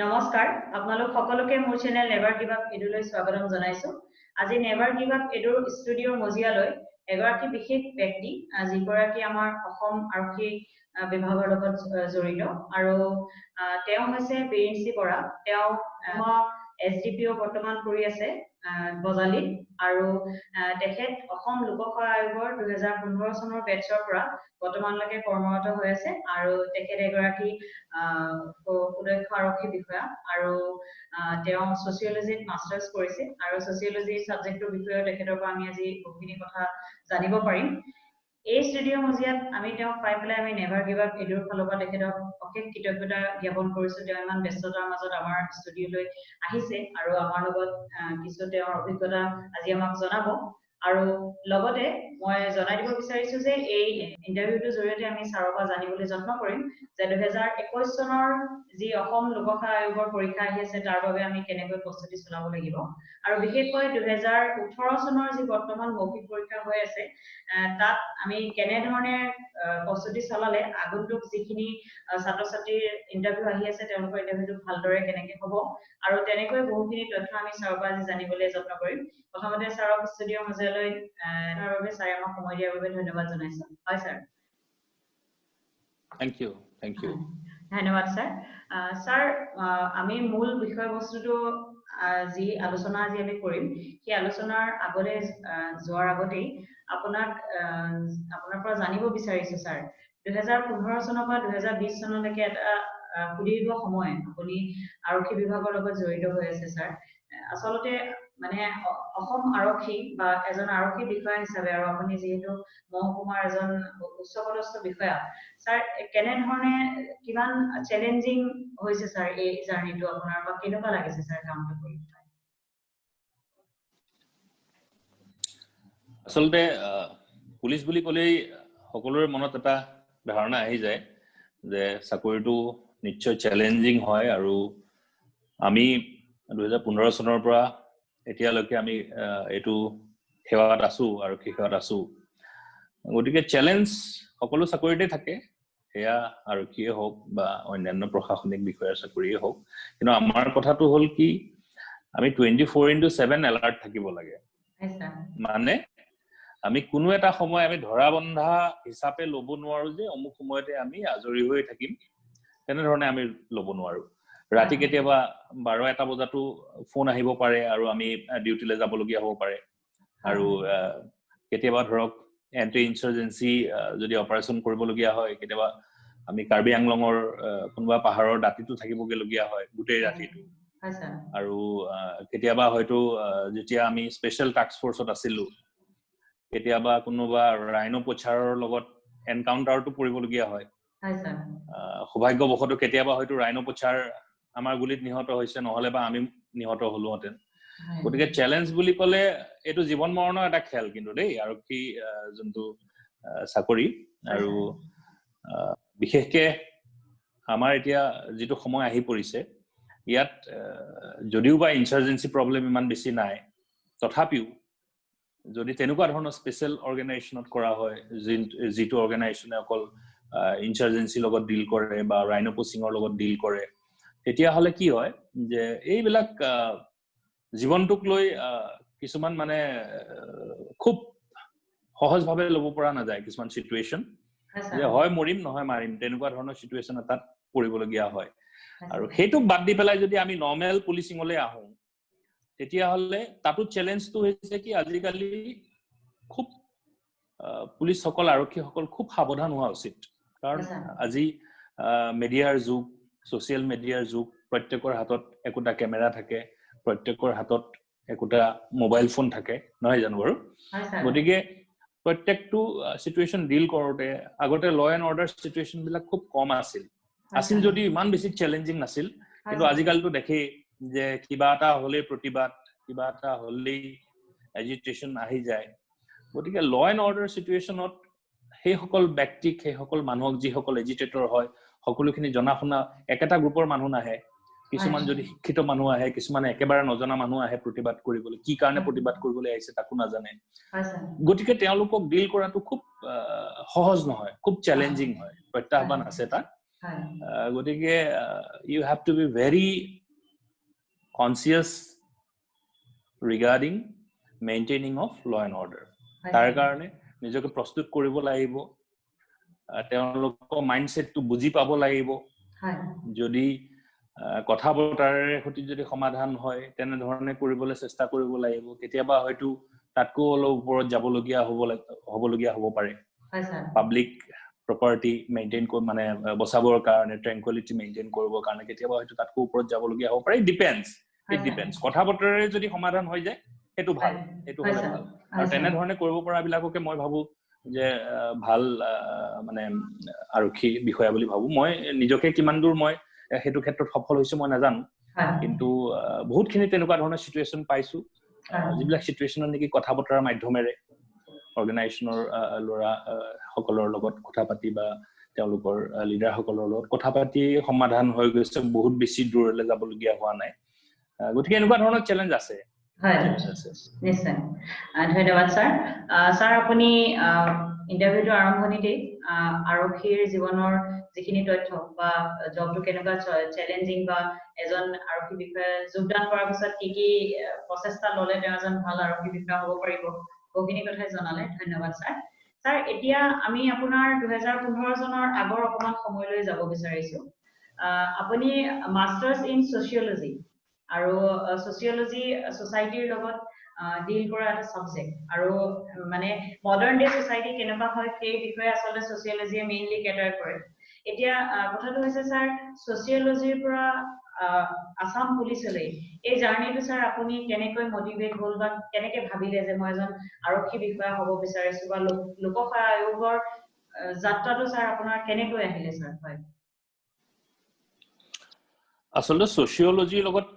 নমস্কাৰ আপোনালোক সকলোকে মোৰ চেনেল নেভাৰ গিভ আপ এডুলৈ স্বাগতম জনাইছো আজি নেভাৰ গিভ আপ এডুৰ ষ্টুডিঅ মজিয়ালৈ এগৰাকী বিশেষ ব্যক্তি যিগৰাকী আমাৰ অসম আৰক্ষী বিভাগৰ লগত জড়িত আৰু তেওঁ হৈছে বীৰেঞ্চি বৰা তেওঁ এছডিপিঅ বৰ্তমান কৰি আছে বজালী আৰু তেখেত অসম লোকসেৱা আয়োগৰ 2015 চনৰ বেটছৰ পৰা বৰ্তমানলৈকে কৰ্মৰত হৈ আছে আৰু তেখেত এগৰাকী সুদক্ষ আৰক্ষী বিষয়া আৰু তেওঁ সোশিয়োলজিত মাষ্টাৰ্ছ কৰিছে আৰু সোশিয়োলজি সাবজেক্টৰ বিষয়ে তেখেতৰ পৰা আমি আজি বহুখিনি কথা জানিব পাৰিম এই ষ্টুডিঅ মজিয়াত আমি তেওঁক পাই পেলাই আমি নেভাৰ গিভ আপ এডুৰ ফালৰ পৰা তেখেতক অশেষ কৃতজ্ঞতা জ্ঞাপন কৰিছো তেওঁ ইমান ব্যস্ততাৰ মাজত আমাৰ ষ্টুডিঅলৈ আহিছে আৰু আমাৰ লগত কিছু তেওঁৰ অভিজ্ঞতা আজি আমাক জনাব আৰু লগতে মই জনাই দিব বিচাৰিছো যে এই ইন্টাৰভিউটোৰ জৰিয়তে আমি ছাৰৰ পৰা জানিবলৈ যত্ন কৰিম যে 2021 চনৰ যি অসম লোকসেৱা আয়োগৰ পৰীক্ষা আহি আছে তাৰ বাবে আমি কেনেকৈ প্ৰস্তুতি চলাব লাগিব আৰু বিশেষকৈ 2018 চনৰ যি বৰ্তমান মৌখিক পৰীক্ষা হৈ আছে তাত আমি কেনে ধৰণে প্ৰস্তুতি চলালে আগন্তুক যিখিনি ছাত্ৰ-ছাত্ৰীৰ ইন্টাৰভিউ আহি আছে তেওঁলোকৰ ইন্টাৰভিউটো ভালদৰে কেনেকৈ হ'ব আৰু তেনেকৈ বহুখিনি তথ্য আমি ছাৰৰ পৰা আজি জানিবলৈ যত্ন কৰিম প্ৰথমতে ছাৰক ষ্টুডিঅ মজিয়ালৈ তাৰ বাবে ছাৰে আমাক সময় দিয়াৰ বাবে ধন্যবাদ জনাইছো হয় ছাৰ থ্যাংক ইউ ধন্যবাদ স্যাৰ স্যাৰ আমি মূল বিষয়বস্তুটো যি আলোচনা আজি আমি কৰিম সেই আলোচনাৰ আগতে যোৱাৰ আগতেই আপোনাৰ পৰা জানিব বিচাৰিছো স্যাৰ 2015 চনৰ পৰা 2020 চনলৈকে এটা সুদীৰ্ঘ সময় আপুনি আৰক্ষী বিভাগৰ লগত জড়িত হৈ আছে স্যাৰ আচলতে মানে অসম আৰক্ষী বা এজন আৰক্ষী বিষয়া হিচাপে আৰু আপুনি যেহেতু মহকুমাৰ এজন উচ্চপদস্থ বিষয়া স্যাৰ কেনে ধৰণে কিমান চ্যালেঞ্জিং হৈছে স্যাৰ এই জাৰ্নিটো আপোনাৰ বা কেনেকুৱা লাগিছে স্যাৰ কামটো কৰি আসলতে পুলিশ বুলি ক'লেই সকলোৰে মনত এটা ধাৰণা আহি যায় যে চাকৰিটো নিশ্চয় চ্যালেঞ্জিং হয় আৰু আমি 2015 চনৰ পৰা এতিয়ালৈকে আমি এটো সেৱাত আছো আৰু সেৱাত আছো গতিকে চ্যালেঞ্জ সকলো চাকৰিতে থাকে এয়া আৰক্ষীয়ে হওক বা অন্যান্য প্ৰশাসনিক বিষয়াৰ চাকৰিয়ে হওক কিন্তু আমাৰ কথাটো হ'ল কি আমি 24/7 এলাৰ্ট থাকিব লাগে মানে আমি কোনো এটা সময় আমি ধৰা বন্ধা হিচাপে লব নোৱাৰো যে অমুক সময়তে আমি আজৰি হৈ থাকিম তেনে ধৰণে আমি লব নোৱাৰো ৰাতি কেতিয়াবা 12-1 বজাতো ফোন আহিব পাৰে আৰু আমি ডিউটিলৈ যাব লগিয়া হ'ব পাৰে আৰু কেতিয়াবা ধৰক এন্টি ইনসাৰ্জেন্সি যদি অপাৰেচন কৰিব লগিয়া হয় কেতিয়াবা আমি কাৰ্বি আংলঙৰ কোনবা পাহাৰৰ দাঁতিটো থাকিবগে লগিয়া হয় গুটেই ৰাতিটো আৰু কেতিয়াবা হয়তো যেতিয়া আমি স্পেশাল টাস্ক ফোৰ্সত আছিলো কেতিয়াবা কোনোবা ৰাইনো পোচাৰৰ লগত এনকাউন্টাৰটো পৰিবলগীয়া হয় সৌভাগ্যবশত কেতিয়াবা হয়তো ৰাইনো পোচাৰ আমাৰ গুলিত নিহত হৈছে নহলে বা আমি নিহত হলোহেঁতেন গতিকে চ্যালেঞ্জ বুলি ক'লে এটো জীৱন মৰণৰ এটা খেল কিন্তু দেই আৰক্ষী যোনটো চাকৰি আৰু বিশেষকে আমাৰ এতিয়া যেটো সময় আহি পৰিছে ইয়াত যদিও বা ইনসাৰ্জেন্সি প্ৰবলেম ইমান বেছি নাই তথাপিও যদি তেনেকুৱা ধৰণৰ স্পেশাল অৰ্গানাইজেচনত কৰা হয় যেটো অৰ্গানাইজেচনে অকল ইনসাৰ্জেন্সি লগত ডিল কৰে বা ৰাইনো পোচিঙৰ লগত ডিল কৰে তেতিয়া হলে কি হয় যে এইবিলাক জীৱনটোক লৈ কিছুমান মানে খুব সহজভাৱে লব পৰা নাযায় কিছুমান সিচুৱেচন যে হয় মৰিম নহয় মাৰিম তেনেকুৱা ধৰণৰ সিচুৱেচন এটাত পৰিবলগীয়া হয় আৰু হেতুক বাদ দি পেলাই যদি আমি নৰ্মেল পুলিচিংলৈ আহো তেতিয়া হলে তাতো চ্যালেঞ্জটো হৈছে কি আজিকালি খুব পুলিচ সকল আৰক্ষী সকল খুব সাৱধান হোৱা উচিত কাৰণ আজি মিডিয়াৰ যুগ সোশ্যাল মিডিয়াৰ যুগ প্ৰত্যেকৰ হাতত একোটা কেমেৰা থাকে প্ৰত্যেকৰ হাতত একোটা মোবাইল ফোন থাকে নহয় জানো বাৰু গতিকে প্ৰত্যেকটো সিচুৱেচন ডিল কৰোতে আগতে ল এণ্ড অৰ্ডাৰ সিচুৱেচন বিলাক খুব কম আছিল যদি ইমান বেছি চ্যালেঞ্জিং নাছিল কিন্তু আজিকালিতো দেখে যে কিবা এটা হলে প্ৰতিবাদ কিবা এটা হলে এজিটেশন আহি যায় গতিকে ল এণ্ড অৰ্ডাৰ সিচুৱেচনত সেই সকল ব্যক্তিক সেই সকল মানুহক যি সকল এজিটেটৰ হয় সকলোখিনি জনাশুনা একেটা গ্ৰুপৰ মানুহ নাহে কিছুমান যদি শিক্ষিত মানুহ আহে কিছুমান একেবাৰে নজনা মানুহ আহে প্ৰতিবাদ কৰিবলৈ কি কাৰণে প্ৰতিবাদ কৰিবলৈ আহিছে তাকো নাজানে গতিকে তেওঁলোকক ডিল কৰাটো খুব সহজ নহয় খুব চ্যালেঞ্জিং হয় প্ৰত্যাহ্বান আছে তাত গতিকে you have to be very conscious regarding maintaining of law and order তাৰ কাৰণে নিজকে প্ৰস্তুত কৰিব লাগিব তেওঁলোকৰ মাইণ্ডছেটটো বুজি পাব লাগিব যদি কথা বতৰাৰে সৈতে যদি সমাধান হয় তেনে ধৰণে কৰিবলৈ চেষ্টা কৰিব লাগিব কেতিয়াবা হয়তো তাতকৈ অলপ ওপৰত যাবলগীয়া হ'ব পাৰে পাব্লিক প্ৰপাৰ্টি মেইনটেইন মানে বচাবৰ কাৰণে ট্ৰেংকুইলিটি মেইনটেইন কৰিবৰ কাৰণে কেতিয়াবা হয়তো তাতকৈ ওপৰত যাবলগীয়া হ'ব পাৰে ইট ডিপেন্ডস কথা বতৰাৰে যদি সমাধান হৈ যায় সেইটো ভাল আৰু তেনে ধৰণে কৰিব পৰা বিলাককে মই ভাবো যে ভাল মানে আৰক্ষী বিষয়া বুলি ভাবো মই নিজকে কিমান দূৰ মই হেতু ক্ষেত্ৰত সফল হৈছো মই নাজানো কিন্তু বহুতখিনি তেনেকুৱা ধৰণৰ সিচুৱেচন পাইছো যিবিলাক সিচুৱেচনত নেকি কথা বতৰাৰ মাধ্যমেৰে অৰ্গানাইজেশ্যনৰ লৰা সকলৰ লগত কথা পাতি বা তেওঁলোকৰ লিডাৰ সকলৰ লগত কথা পাতি সমাধান হৈ গৈছে বহুত বেছি দূৰলৈ যাবলগীয়া হোৱা নাই গতিকে এনেকুৱা ধৰণৰ চেলেঞ্জ আছে নিশ্চয় ধন্যবাদ ছাৰ ছাৰ আপুনি ইন্টাৰভিউটো আৰম্ভণিতে আৰক্ষীৰ জীৱনৰ যিখিনি তথ্য বা জবটো কেনেকুৱা চেলেঞ্জিং বা এজন আৰক্ষী বিষয়া যোগদান কৰাৰ পিছত কি প্ৰচেষ্টা ললে তেওঁ এজন ভাল আৰক্ষী বিষয়া হ'ব পাৰিব বহুখিনি কথাই জনালে ধন্যবাদ ছাৰ এতিয়া আমি আপোনাৰ 2015 চনৰ আগৰ অকমান সময়লৈ যাব বিচাৰিছো আপুনি মাষ্টাৰ্ছ ইন ছচিয়লজি আৰু ছচিয়লজি সোসাইটিৰ লগত ডিল কৰা এটা সাবজেক্ট আৰু মানে মডাৰ্ন ডে সোসাইটি কেনেকুৱা হয় সেই বিষয়ে আসলে ছচিয়লজিয়ে মেইনলি কেটাৰ কৰে এতিয়া কথাটো হৈছে স্যাৰ ছচিয়লজিৰ পৰা আসাম পুলিচলৈ এই জাৰ্নিটো স্যাৰ আপুনি কেনেকৈ মোটিভেট হ'ল বা কেনেকৈ ভাবিলে যে মই এজন আৰক্ষী বিষয়া হ'ব বিচাৰিছো বা লোকসেৱা আয়োগৰ যাত্ৰাটো স্যাৰ আপোনাৰ কেনেকৈ আহিলে স্যাৰ হয় আসলে সোশিয়োলজিৰ লগত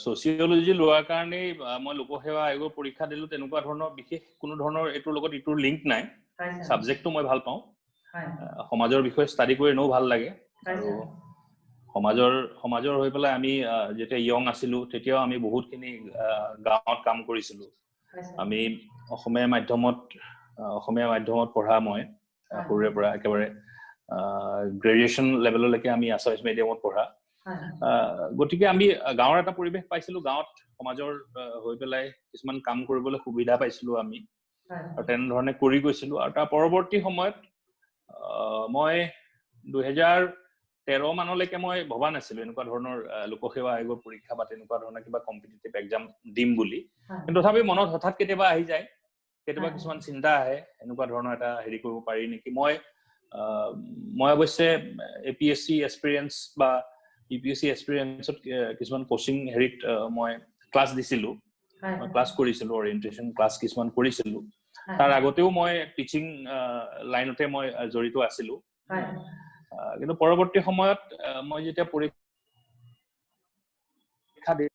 সোশিয়োলজি লোৱাৰ কাৰণে মই লোকসেৱা আয়োগৰ পৰীক্ষা দিলো তেনেকুৱা ধৰণৰ বিশেষ কোনো ধৰণৰ এটোৰ লগত ইটোৰ লিংক নাই সাবজেক্টটো মই ভাল পাওঁ সমাজৰ বিষয়ে ষ্টাডি কৰি নও ভাল লাগে আৰু সমাজৰ হৈ পেলাই আমি যেতিয়া ইয়ং আছিলো তেতিয়াও আমি বহুতখিনি গাঁৱত কাম কৰিছিলো আমি অসমীয়া মাধ্যমত পঢ়া মই সৰুৰে পৰা একেবাৰে গ্ৰেজুৱেচন লেভেললৈকে আমি আছামিজ মিডিয়ামত পঢ়া গতিকে আমি গাঁৱৰ এটা পৰিবেশ পাইছিলো গাঁৱত সমাজৰ হৈ পেলাই কিছুমান কাম কৰিবলৈ সুবিধা পাইছিলো আমি আৰু তেনে ধৰণে কৰি গৈছিলো আৰু তাৰ পৰৱৰ্তী সময়ত মই 2013 মানলৈকে মই ভবা নাছিলো এনেকুৱা ধৰণৰ লোকসেৱা আয়োগৰ পৰীক্ষা বা তেনেকুৱা ধৰণৰ কিবা কম্পিটিটিভ এক্সাম দিম বুলি কিন্তু তথাপি মনত হঠাৎ কেতিয়াবা আহি যায় কেতিয়াবা কিছুমান চিন্তা আহে এনেকুৱা ধৰণৰ এটা হেৰি কৰিব পাৰি নেকি মই অৱশ্যে APSC এক্সপেৰিয়েন্স বা UPSC এক্সপেৰিয়েন্সত কিছুমান কোচিং হেৰিত মই ক্লাছ দিছিলো মই ক্লাছ কৰিছিলো অৰিয়েন্টেশন ক্লাছ কিছুমান কৰিছিলো তাৰ আগতেও মই টিচিং লাইনতে মই জড়িত আছিলো কিন্তু পৰৱৰ্তী সময়ত মই যেতিয়া পৰীক্ষা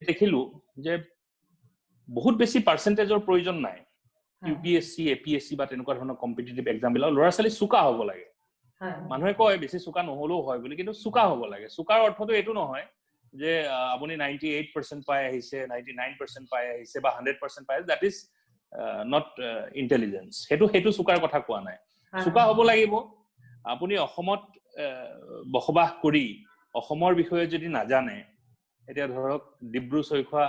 দেখিলো যে বহুত বেছি পাৰ্চেন্টেজৰ প্ৰয়োজন নাই UPSC APSC বা তেনেকুৱা ধৰণৰ কম্পিটিটিভ এক্সাম বিলাক ল'ৰা ছোৱালী চোকা হ'ব লাগে মানুহে কয় বেছি চোকা নহলেও হয় বুলি কিন্তু চোকা হ'ব লাগে চোকাৰ অৰ্থটো এইটো নহয় যে আপুনি 98% পাই আহিছে 99% পাই আহিছে বা 100% পাই দ্যাট ইজ নট ইন্টেলিজেন্স হেতু চোকাৰ কথা কোৱা নাই চোকা হ'ব লাগিব আপুনি অসমত বসবাস কৰি অসমৰ বিষয়ে যদি নাজানে এতিয়া ধৰক ডিব্ৰু চৈখোৱা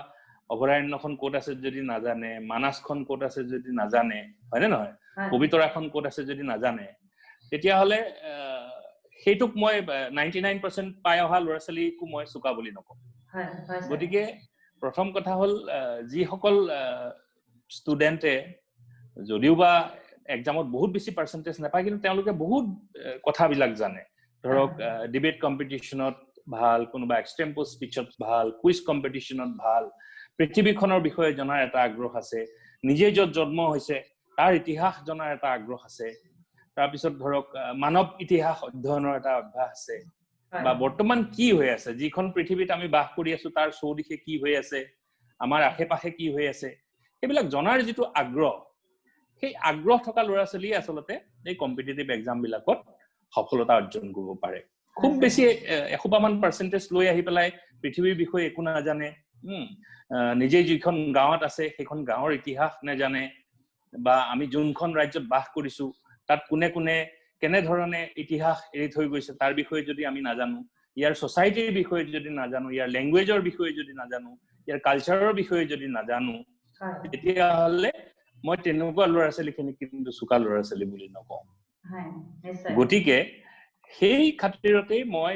অভয়াৰণ্যখন ক'ত আছে যদি নাজানে মানাসখন ক'ত আছে যদি নাজানে হয়নে নহয় পবিতৰাখন ক'ত আছে যদি নাজানে তেতিয়া হলে হেতুক মই 99% পাই অহা ল'ৰা ছোৱালীকো মই চোকা বুলি নকওঁ গতিকে প্ৰথম কথা হল যি সকল ষ্টুডেন্টে যদিও বা এক্সামত বহুত বেছি পাৰ্চেন্টেজ নাপায় কিন্তু তেওঁলোকে বহুত কথাবিলাক জানে ধৰক ডিবেট কম্পিটিশনত ভাল কোনোবা এক্সটেম্পৰ স্পিচত ভাল কুইজ কম্পিটিশনত ভাল পৃথিৱীখনৰ বিষয়ে জনাৰ এটা আগ্ৰহ আছে নিজে যত জন্ম হৈছে তাৰ ইতিহাস জনাৰ এটা আগ্ৰহ আছে তাৰ পিছত ধৰক মানৱ ইতিহাস অধ্যয়নৰ এটা অভ্যাস আছে বা বৰ্তমান কি হৈ আছে যিখন পৃথিৱীত আমি বাস কৰি আছো তাৰ চৌদিশে কি হৈ আছে আমাৰ আশেপাশে কি হৈ আছে এইবিলাক জনাৰ যিটো আগ্ৰহ সেই আগ্ৰহ থকা ল'ৰা ছোৱালীয়ে আচলতে এই কম্পিটিটিভ এক্সাম বিলাকত সফলতা অৰ্জন কৰিব পাৰে খুব বেছি 100% পাৰ্চেন্টেজ লৈ আহি পেলাই পৃথিৱীৰ বিষয়ে একো নাজানে নিজে যিখন গাঁৱত আছে সেইখন গাঁৱৰ ইতিহাস নাজানে বা আমি যোনখন ৰাজ্যত বাস কৰিছো তাত কোনে কোনে কেনে ধৰণে ইতিহাস এৰি থৈ গৈছে তাৰ বিষয়ে যদি আমি নাজানো, ইয়াৰ সোসাইটিৰ বিষয়ে যদি নাজানো, ইয়াৰ ল্যাঙ্গুৱেজৰ বিষয়ে যদি নাজানো, ইয়াৰ কালচাৰৰ বিষয়ে যদি নাজানো, তেতিয়া হলে মই তেনেকুৱা ল'ৰা ছোৱালীখিনি কিন্তু চুকা ল'ৰা ছোৱালী বুলি নকওঁ। গতিকে সেই খাতিৰতে মই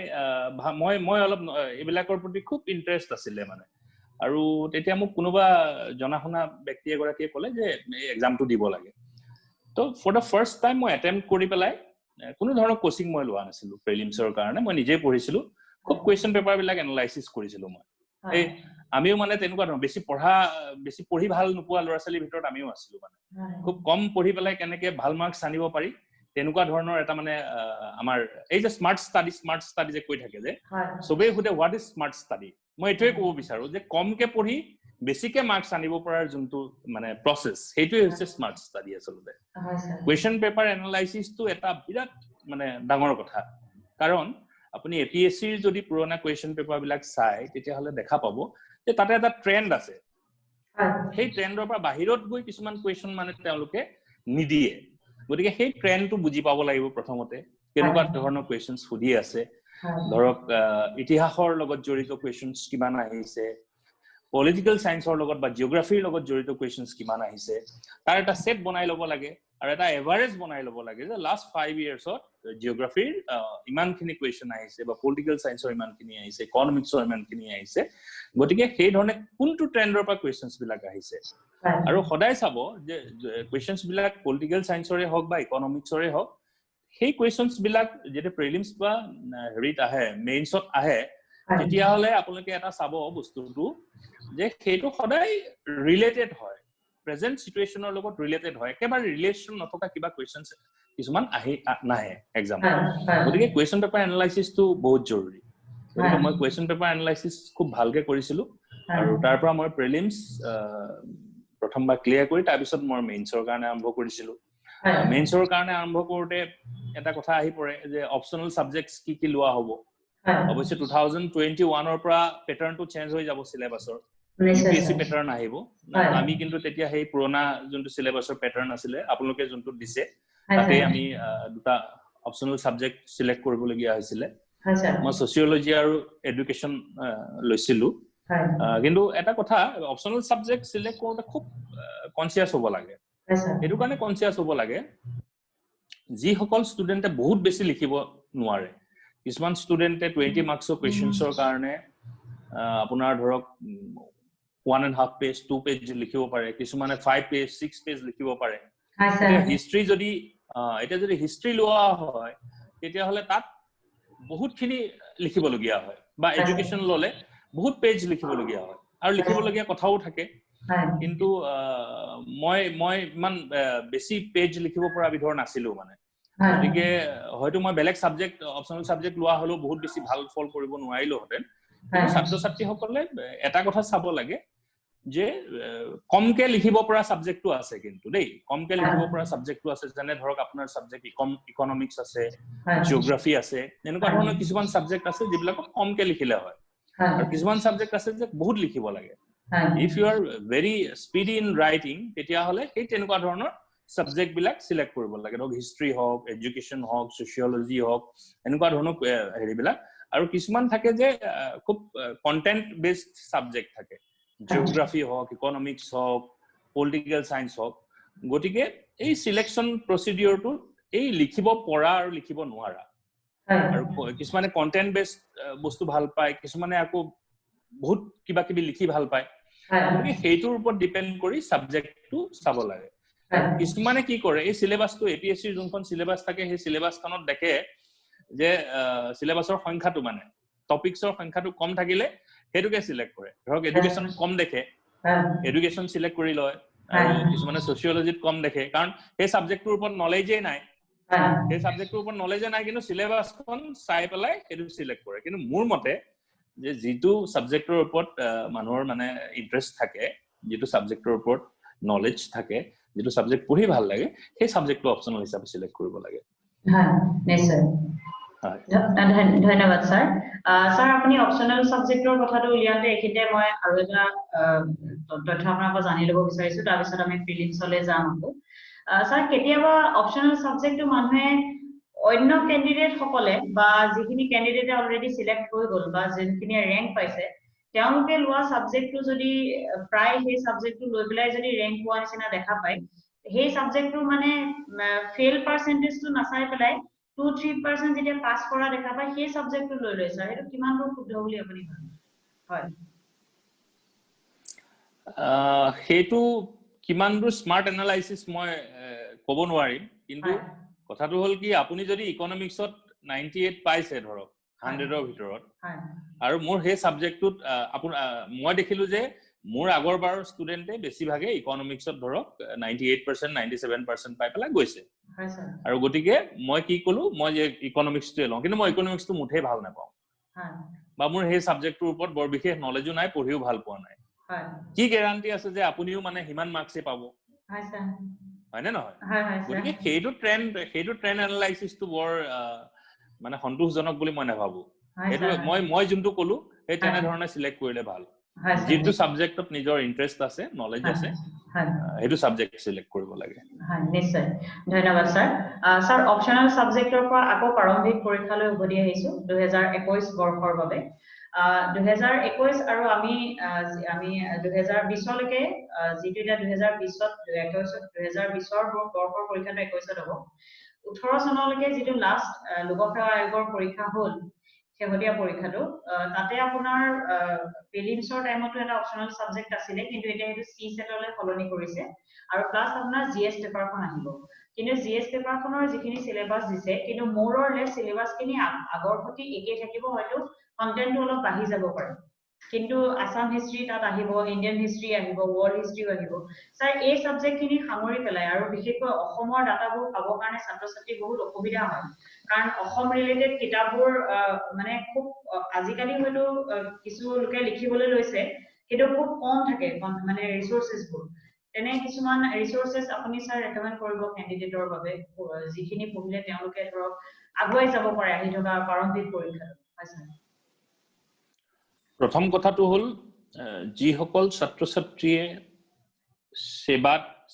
অলপ এইবিলাকৰ প্ৰতি খুব ইন্টাৰেষ্ট আছিলে মানে। আৰু তেতিয়া মোক কোনোবা জনাশুনা ব্যক্তি এগৰাকীয়ে ক'লে যে এই এক্সামটো দিব লাগে। তো ফৰ দ্য ফাৰ্ষ্ট টাইম মই এটেম্প্ট কৰি পেলাই কোনো ধৰণৰ কোচিং মই লোৱা নাছিলো প্ৰিলিমছৰ কাৰণে, মই নিজে পঢ়িছিলো, খুব কুৱেশ্যন পেপাৰ বিলাক এনালাইসিস কৰিছিলো মই। এই আমিও মানে তেনেকুৱা ধৰণৰ বেছি পঢ়ি ভাল নোপোৱা ল'ৰা ছোৱালীৰ ভিতৰত আমিও আছিলো মানে। খুব কম পঢ়ি পেলাই কেনেকে ভাল মাৰ্কছ আনিব পাৰি তেনেকুৱা ধৰণৰ এটা মানে আমাৰ এই যে স্মাৰ্ট ষ্টাডি যে কৈ থাকে যে সবেই সুধে হোৱাট ইজ স্মাৰ্ট ষ্টাডি, মই এইটোৱে ক'ব বিচাৰো যে কমকে পঢ়ি বেছিকে মাৰ্কছ আনিব পৰাৰ যোনটো মানে প্ৰসেস সেইটোৱে হৈছে স্মাৰ্ট ষ্টাডি। আচলতে কুৱেশ্যন পেপাৰ এনালাইসিসটো এটা বিৰাট মানে ডাঙৰ কথা, কাৰণ আপুনি এপিএসসিৰ যদি পুৰণা কুৱেশ্যন পেপাৰ বিলাক চাই তেতিয়াহ'লে দেখা পাব যে তাতে এটা ট্ৰেন্ড আছে। সেই ট্ৰেন্ডৰ পৰা বাহিৰত গৈ কিছুমান কুৱেশ্যন মানে তেওঁলোকে নিদিয়ে। গতিকে সেই ট্ৰেন্ডটো বুজি পাব লাগিব প্ৰথমতে, কেনেকুৱা ধৰণৰ কুৱেশ্যনছ সুধি আছে। ধৰক ইতিহাসৰ লগত জড়িত কুৱেশ্যনছ কিমান আহিছে, পলিটিক্যাল সায়েন্সৰ লগত বা জিওগ্ৰাফিৰ লগত জড়িত কুৱেশ্যনছ কিমান আহিছে, তাৰ এটা সেট বনাই ল'ব লাগে আৰু এটা এভাৰেজ বনাই ল'ব লাগে যে লাষ্ট 5 ইয়াৰ্ছত জিওগ্ৰাফিৰ ইমানখিনি কুৱেশ্যন আহিছে বা পলিটিক্যাল সায়েন্সৰ ইমানখিনি আহিছে, ইকনমিক্সৰ ইমানখিনি আহিছে। গতিকে সেই ধৰণে কোনটো ট্ৰেন্ডৰ পৰা কুৱেশ্যনছ বিলাক আহিছে আৰু সদায় চাব যে কুৱেশ্যনছ বিলাক পলিটিক্যাল সায়েন্সৰে হওক বা ইকনমিক্সৰে হওক, সেই কুৱেশ্যনছ বিলাক যেতিয়া প্ৰিলিমছ বা হেৰিত আহে মেইনছত আহে তেতিয়াহ'লে আপোনালোকে এটা চাব বস্তুটো যে সেইটো সদায় ৰিলেটেড হয়, প্ৰেজেন্ট সিচুৱেশ্যনৰ লগত ৰিলেটেড হয়। একেবাৰে ৰিলেশ্যন নথকা কিবা কুৱেশ্যনছ কিছুমান নাহে এক্সামত। গতিকে কুৱেশ্যন পেপাৰ এনালাইসিসটো বহুত জৰুৰী। গতিকে মই কুৱেশ্যন পেপাৰ এনালাইসিস খুব ভালকে কৰিছিলো আৰু তাৰ পৰা মই প্ৰিলিমছ প্ৰথমবাৰ ক্লিয়াৰ কৰি তাৰপিছত মই মেইনছৰ কাৰণে আৰম্ভ কৰিছিলো। মেইনছৰ কাৰণে আৰম্ভ কৰোতে এটা কথা আহি পৰে যে অপচনেল সাবজেক্টছ কি লোৱা হ'ব। অৱশ্যে 2021ৰ পৰা প্যাটাৰ্নটো চেঞ্জ হৈ যাব সিলেবাছৰ, ইউপিএসসি প্যাটাৰ্ন আহিব। আমি কিন্তু তেতিয়া সেই পুৰণা যোনটো সিলেবাছৰ প্যাটাৰ্ন আছিলে আপোনালোকে যোনটো দিছে তাতে আমি দুটা অপচনেল সাবজেক্ট সিলেক্ট কৰিবলগীয়া হৈছিলে। মই সোশিয়োলজি আৰু এডুকেশ্যন লৈছিলো। কিন্তু এটা কথা অপচনেল সাবজেক্ট সিলেক্ট কৰোতে খুব কনসিয়াস হ'ব লাগে। এটো কাৰণে কনসিয়াস হ'ব লাগে যিসকল ষ্টুডেণ্টে বহুত বেছি লিখিব নোৱাৰে। কিছুমান ষ্টুডেণ্টে 20 মাৰ্কছৰ কুৱেশ্যনছৰ কাৰণে আপোনাৰ ধৰক 1.5 পেজ 2 পেজ লিখিব পাৰে, কিছুমানে 5 পেজ 6 পেজ লিখিব পাৰে। হিষ্ট্ৰী যদি এটা যদি হিষ্ট্ৰী লোৱা হয় তেতিয়াহ'লে তাত বহুতখিনি লিখিবলগীয়া হয়, বা এডুকেশ্যন ল'লে বহুত পেজ লিখিবলগীয়া হয় আৰু লিখিবলগীয়া কথাও থাকে। কিন্তু মই ইমান বেছি পেজ লিখিব পৰা বিধৰ নাছিলো মানে। গতিকে হয়তো মই বেলেগ সাবজেক্ট অপচনেল সাবজেক্ট লোৱা হলেও বহুত বেছি ভাল ফল কৰিব নোৱাৰিলোহেঁতেন। কিন্তু ছাত্ৰ ছাত্ৰীসকলে এটা কথা চাব লাগে যে কমকে লিখিব পৰা সাবজেক্টটো আছে কিন্তু দেই, কমকে লিখিব পৰা সাবজেক্টটো আছে। যেনে ধৰক আপোনাৰ সাবজেক্ট ইকনমিক্স আছে, জিওগ্ৰাফি আছে, এনেকুৱা ধৰণৰ কিছুমান সাবজেক্ট আছে যিবিলাকক কমকে লিখিলে হয়, আৰু কিছুমান সাবজেক্ট আছে যে বহুত লিখিব লাগে। If you are very speedy in writing তেতিয়াহ'লে সেই তেনেকুৱা ধৰণৰ সাবজেক্ট বিলাক সিলেক্ট কৰিব লাগে। ধৰক হিষ্ট্ৰী হওক, এডুকেশ্যন হওক, সোশিয়োলজি হওক, এনেকুৱা ধৰণৰ হেৰিবিলাক। আৰু কিছুমান থাকে যে খুব কন্টেন্ট বেসড সাবজেক্ট থাকে, জিওগ্ৰাফি হওক, ইকনমিক্স হওক, পলিটিক্যাল সায়েন্স হওক। গতিকে এই সিলেকশন প্ৰচিডিউৰটো এই লিখিব পৰা আৰু লিখিব নোৱাৰা, আৰু কিছুমানে কন্টেন্ট বেসড বস্তু ভাল পায়, কিছুমানে আকৌ বহুত কিবা কিবি লিখি ভাল পায়। গতিকে সেইটোৰ ওপৰত ডিপেন্ড কৰি সাবজেক্টটো চাব লাগে। কিছুমানে কি কৰে এই সিলেবাসটো এপিএসসিৰ যোনখন সিলেবাস থাকে সেই সিলেবাসখনত দেখে যে সিলেবাসৰ সংখ্যাটো মানে টপিকছৰ সংখ্যাটো কম থাকিলে সেইটোকে সিলেক্ট কৰে। ধৰক এডুকেশ্যন কম দেখে, এডুকেশ্যন সিলেক্ট কৰি লয়, আৰু কিছুমানে সোশিয়োলজিত কম দেখে কাৰণ সেই সাবজেক্টটোৰ ওপৰত নলেজে নাই। সেই সাবজেক্টটোৰ ওপৰত নলেজে নাই কিন্তু সিলেবাসখন চাই পেলাই সেইটো সিলেক্ট কৰে। কিন্তু মোৰ মতে যে যিটো সাবজেক্টৰ ওপৰত মানুহৰ মানে ইন্টাৰেষ্ট থাকে, যিটো সাবজেক্টৰ ওপৰত নলেজ থাকে, যিটো সাবজেক্ট পঢ়ি ভাল লাগে, সেই সাবজেক্টটো অপচনেল হিচাপে সিলেক্ট কৰিব লাগে। নিশ্চয়। ধন্যবাদ স্যাৰ। স্যাৰ আপুনি অপচনেল সাবজেক্টৰ কথাটো উলিয়াওঁতে এইখিনিতে মই আৰু এটা তথ্য আপোনাৰ পৰা জানি ল'ব বিচাৰিছো, তাৰপিছত আমি প্ৰিলিমছলৈ যাম আকৌ। স্যাৰ কেতিয়াবা অপচনেল সাবজেক্টটো মানুহে অন্য ক্যান্ডিডেট সকলে বা যিখিনি ক্যান্ডিডেট অলরেডি সিলেক্ট হৈ গল বা যিখিনি ৰ্যাঙ্ক পাইছে তেওঁলোকে লোৱা সাবজেক্টটো যদি প্ৰায় সেই সাবজেক্টটো লৈ পেলাই যদি ৰ্যাঙ্ক পোৱা নিচিনা দেখা পায় সেই সাবজেক্টটো মানে ফেল পাৰ্সেন্টেজটো নাচাই পেলাই 2-3% যেতিয়া পাস কৰা দেখা পায় সেই সাবজেক্টটো লৈ লৈছে সেইটো কিমান দূৰ শুদ্ধ বুলি আপুনি ভাবে হয় সেইটো কিমান দূৰ স্মাৰ্ট এনালাইসিস মই ক'ব নোৱাৰিম কিন্তু কথাটো হল কি আপুনি যদি ইকনমিক্সত 98 পাইছে ধৰক 100 ৰ ভিতৰত আৰু মোৰ সেই সাবজেক্টটোত মই দেখিলো যে মোৰ আগৰ বাৰৰ ষ্টুডেন্টে বেছিভাগে ইকনমিক্সত ধৰক 98% 97% পাই পেলাই গৈছে আৰু গতিকে মই কি কলো মই যে ইকনমিক্সটোৱে লওঁ কিন্তু মই ইকনমিক্সটো মুঠে ভাল নাপাওঁ বা মোৰ সেই সাবজেক্টটোৰ ওপৰত বৰ বিশেষ নলেজো নাই পঢ়িও ভাল পোৱা নাই কি গ্যাৰান্টি আছে যে আপুনিও মানে হিমান মাৰ্কসে পাব হয় নে নহয় গতিকে সেইটো ট্ৰেন্ড এনালাইসিসটো বৰ মানে সন্তোষজনক বুলি মই নাভাবো সেইটো মই যোনটো কলো সেই তেনে ধৰণে সিলেক্ট কৰিলে ভাল যেটো সাবজেক্টত নিজৰ ইন্টাৰেষ্ট আছে নলেজ আছে হেতু সাবজেক্ট সিলেক্ট কৰিব লাগে হয় নিশ্চয় ধন্যবাদ স্যাৰ স্যাৰ অপশনাল সাবজেক্টৰ পৰা আকৌ প্ৰাৰম্ভিক পৰীক্ষালৈ উভতি আহিছো 2021 বৰ্ষৰ বাবে 2021 আৰু আমি 2020 লৈকে যেটো এটা 2020 2020ৰ বৰ্ষৰ পৰীক্ষাটো 21 হ'ব 18 চনলৈকে যেটো লাষ্ট লোকসেৱা আয়োগৰ পৰীক্ষা হ'ল শেহতীয়া পৰীক্ষাটো তাতে আপোনাৰ প্ৰিলিমছৰ টাইমতো এটা অপশনাল সাবজেক্ট আছিল কিন্তু এটা হেতু সি সেটলৈ সলনি কৰিছে আৰু প্লাস আপোনাৰ জিএস পেপাৰখন আহিব কিন্তু জিএস পেপাৰখনৰ যিখিনি সিলেবাস দিছে কিন্তু মোৰ অৰ লেস সিলেবাসখিনি আগৰ প্ৰতি একে থাকিব হয়তো কন্টেন্টটো অলপ বাঢ়ি যাব পাৰে কিন্তু আসাম হিষ্ট্ৰি তাত আহিব ইন্ডিয়ান হিষ্ট্ৰি আহিব ওয়াৰ্ল্ড হিষ্ট্ৰিও আহিব স্যাৰ এই সাবজেক্টখিনি সামৰি পেলাই আৰু বিশেষকৈ অসমৰ ডাটাবোৰ পাবৰ কাৰণে ছাত্ৰ-ছাত্ৰী বহুত অসুবিধা হয় কাৰণ অসম ৰিলেটেড কিতাপবোৰ মানে খুব আজিকালি হয়তো কিছু লোকে লিখিবলৈ লৈছে কিন্তু খুব কম থাকে মানে ৰিসোৰ্সেছবোৰ তেনে কিছুমান ৰিসোৰ্সেছ আপুনি স্যাৰ ৰেকমেন্ড কৰিব ক্যান্ডিডেটৰ বাবে যিখিনি পঢ়িলে তেওঁলোকে ধৰক আগুৱাই যাব পাৰে আহি থকা প্ৰাৰম্ভিক পৰীক্ষাত হয় স্যাৰ প্ৰথম কথাটো হল যি সকল ছাত্ৰ-ছাত্ৰীয়ে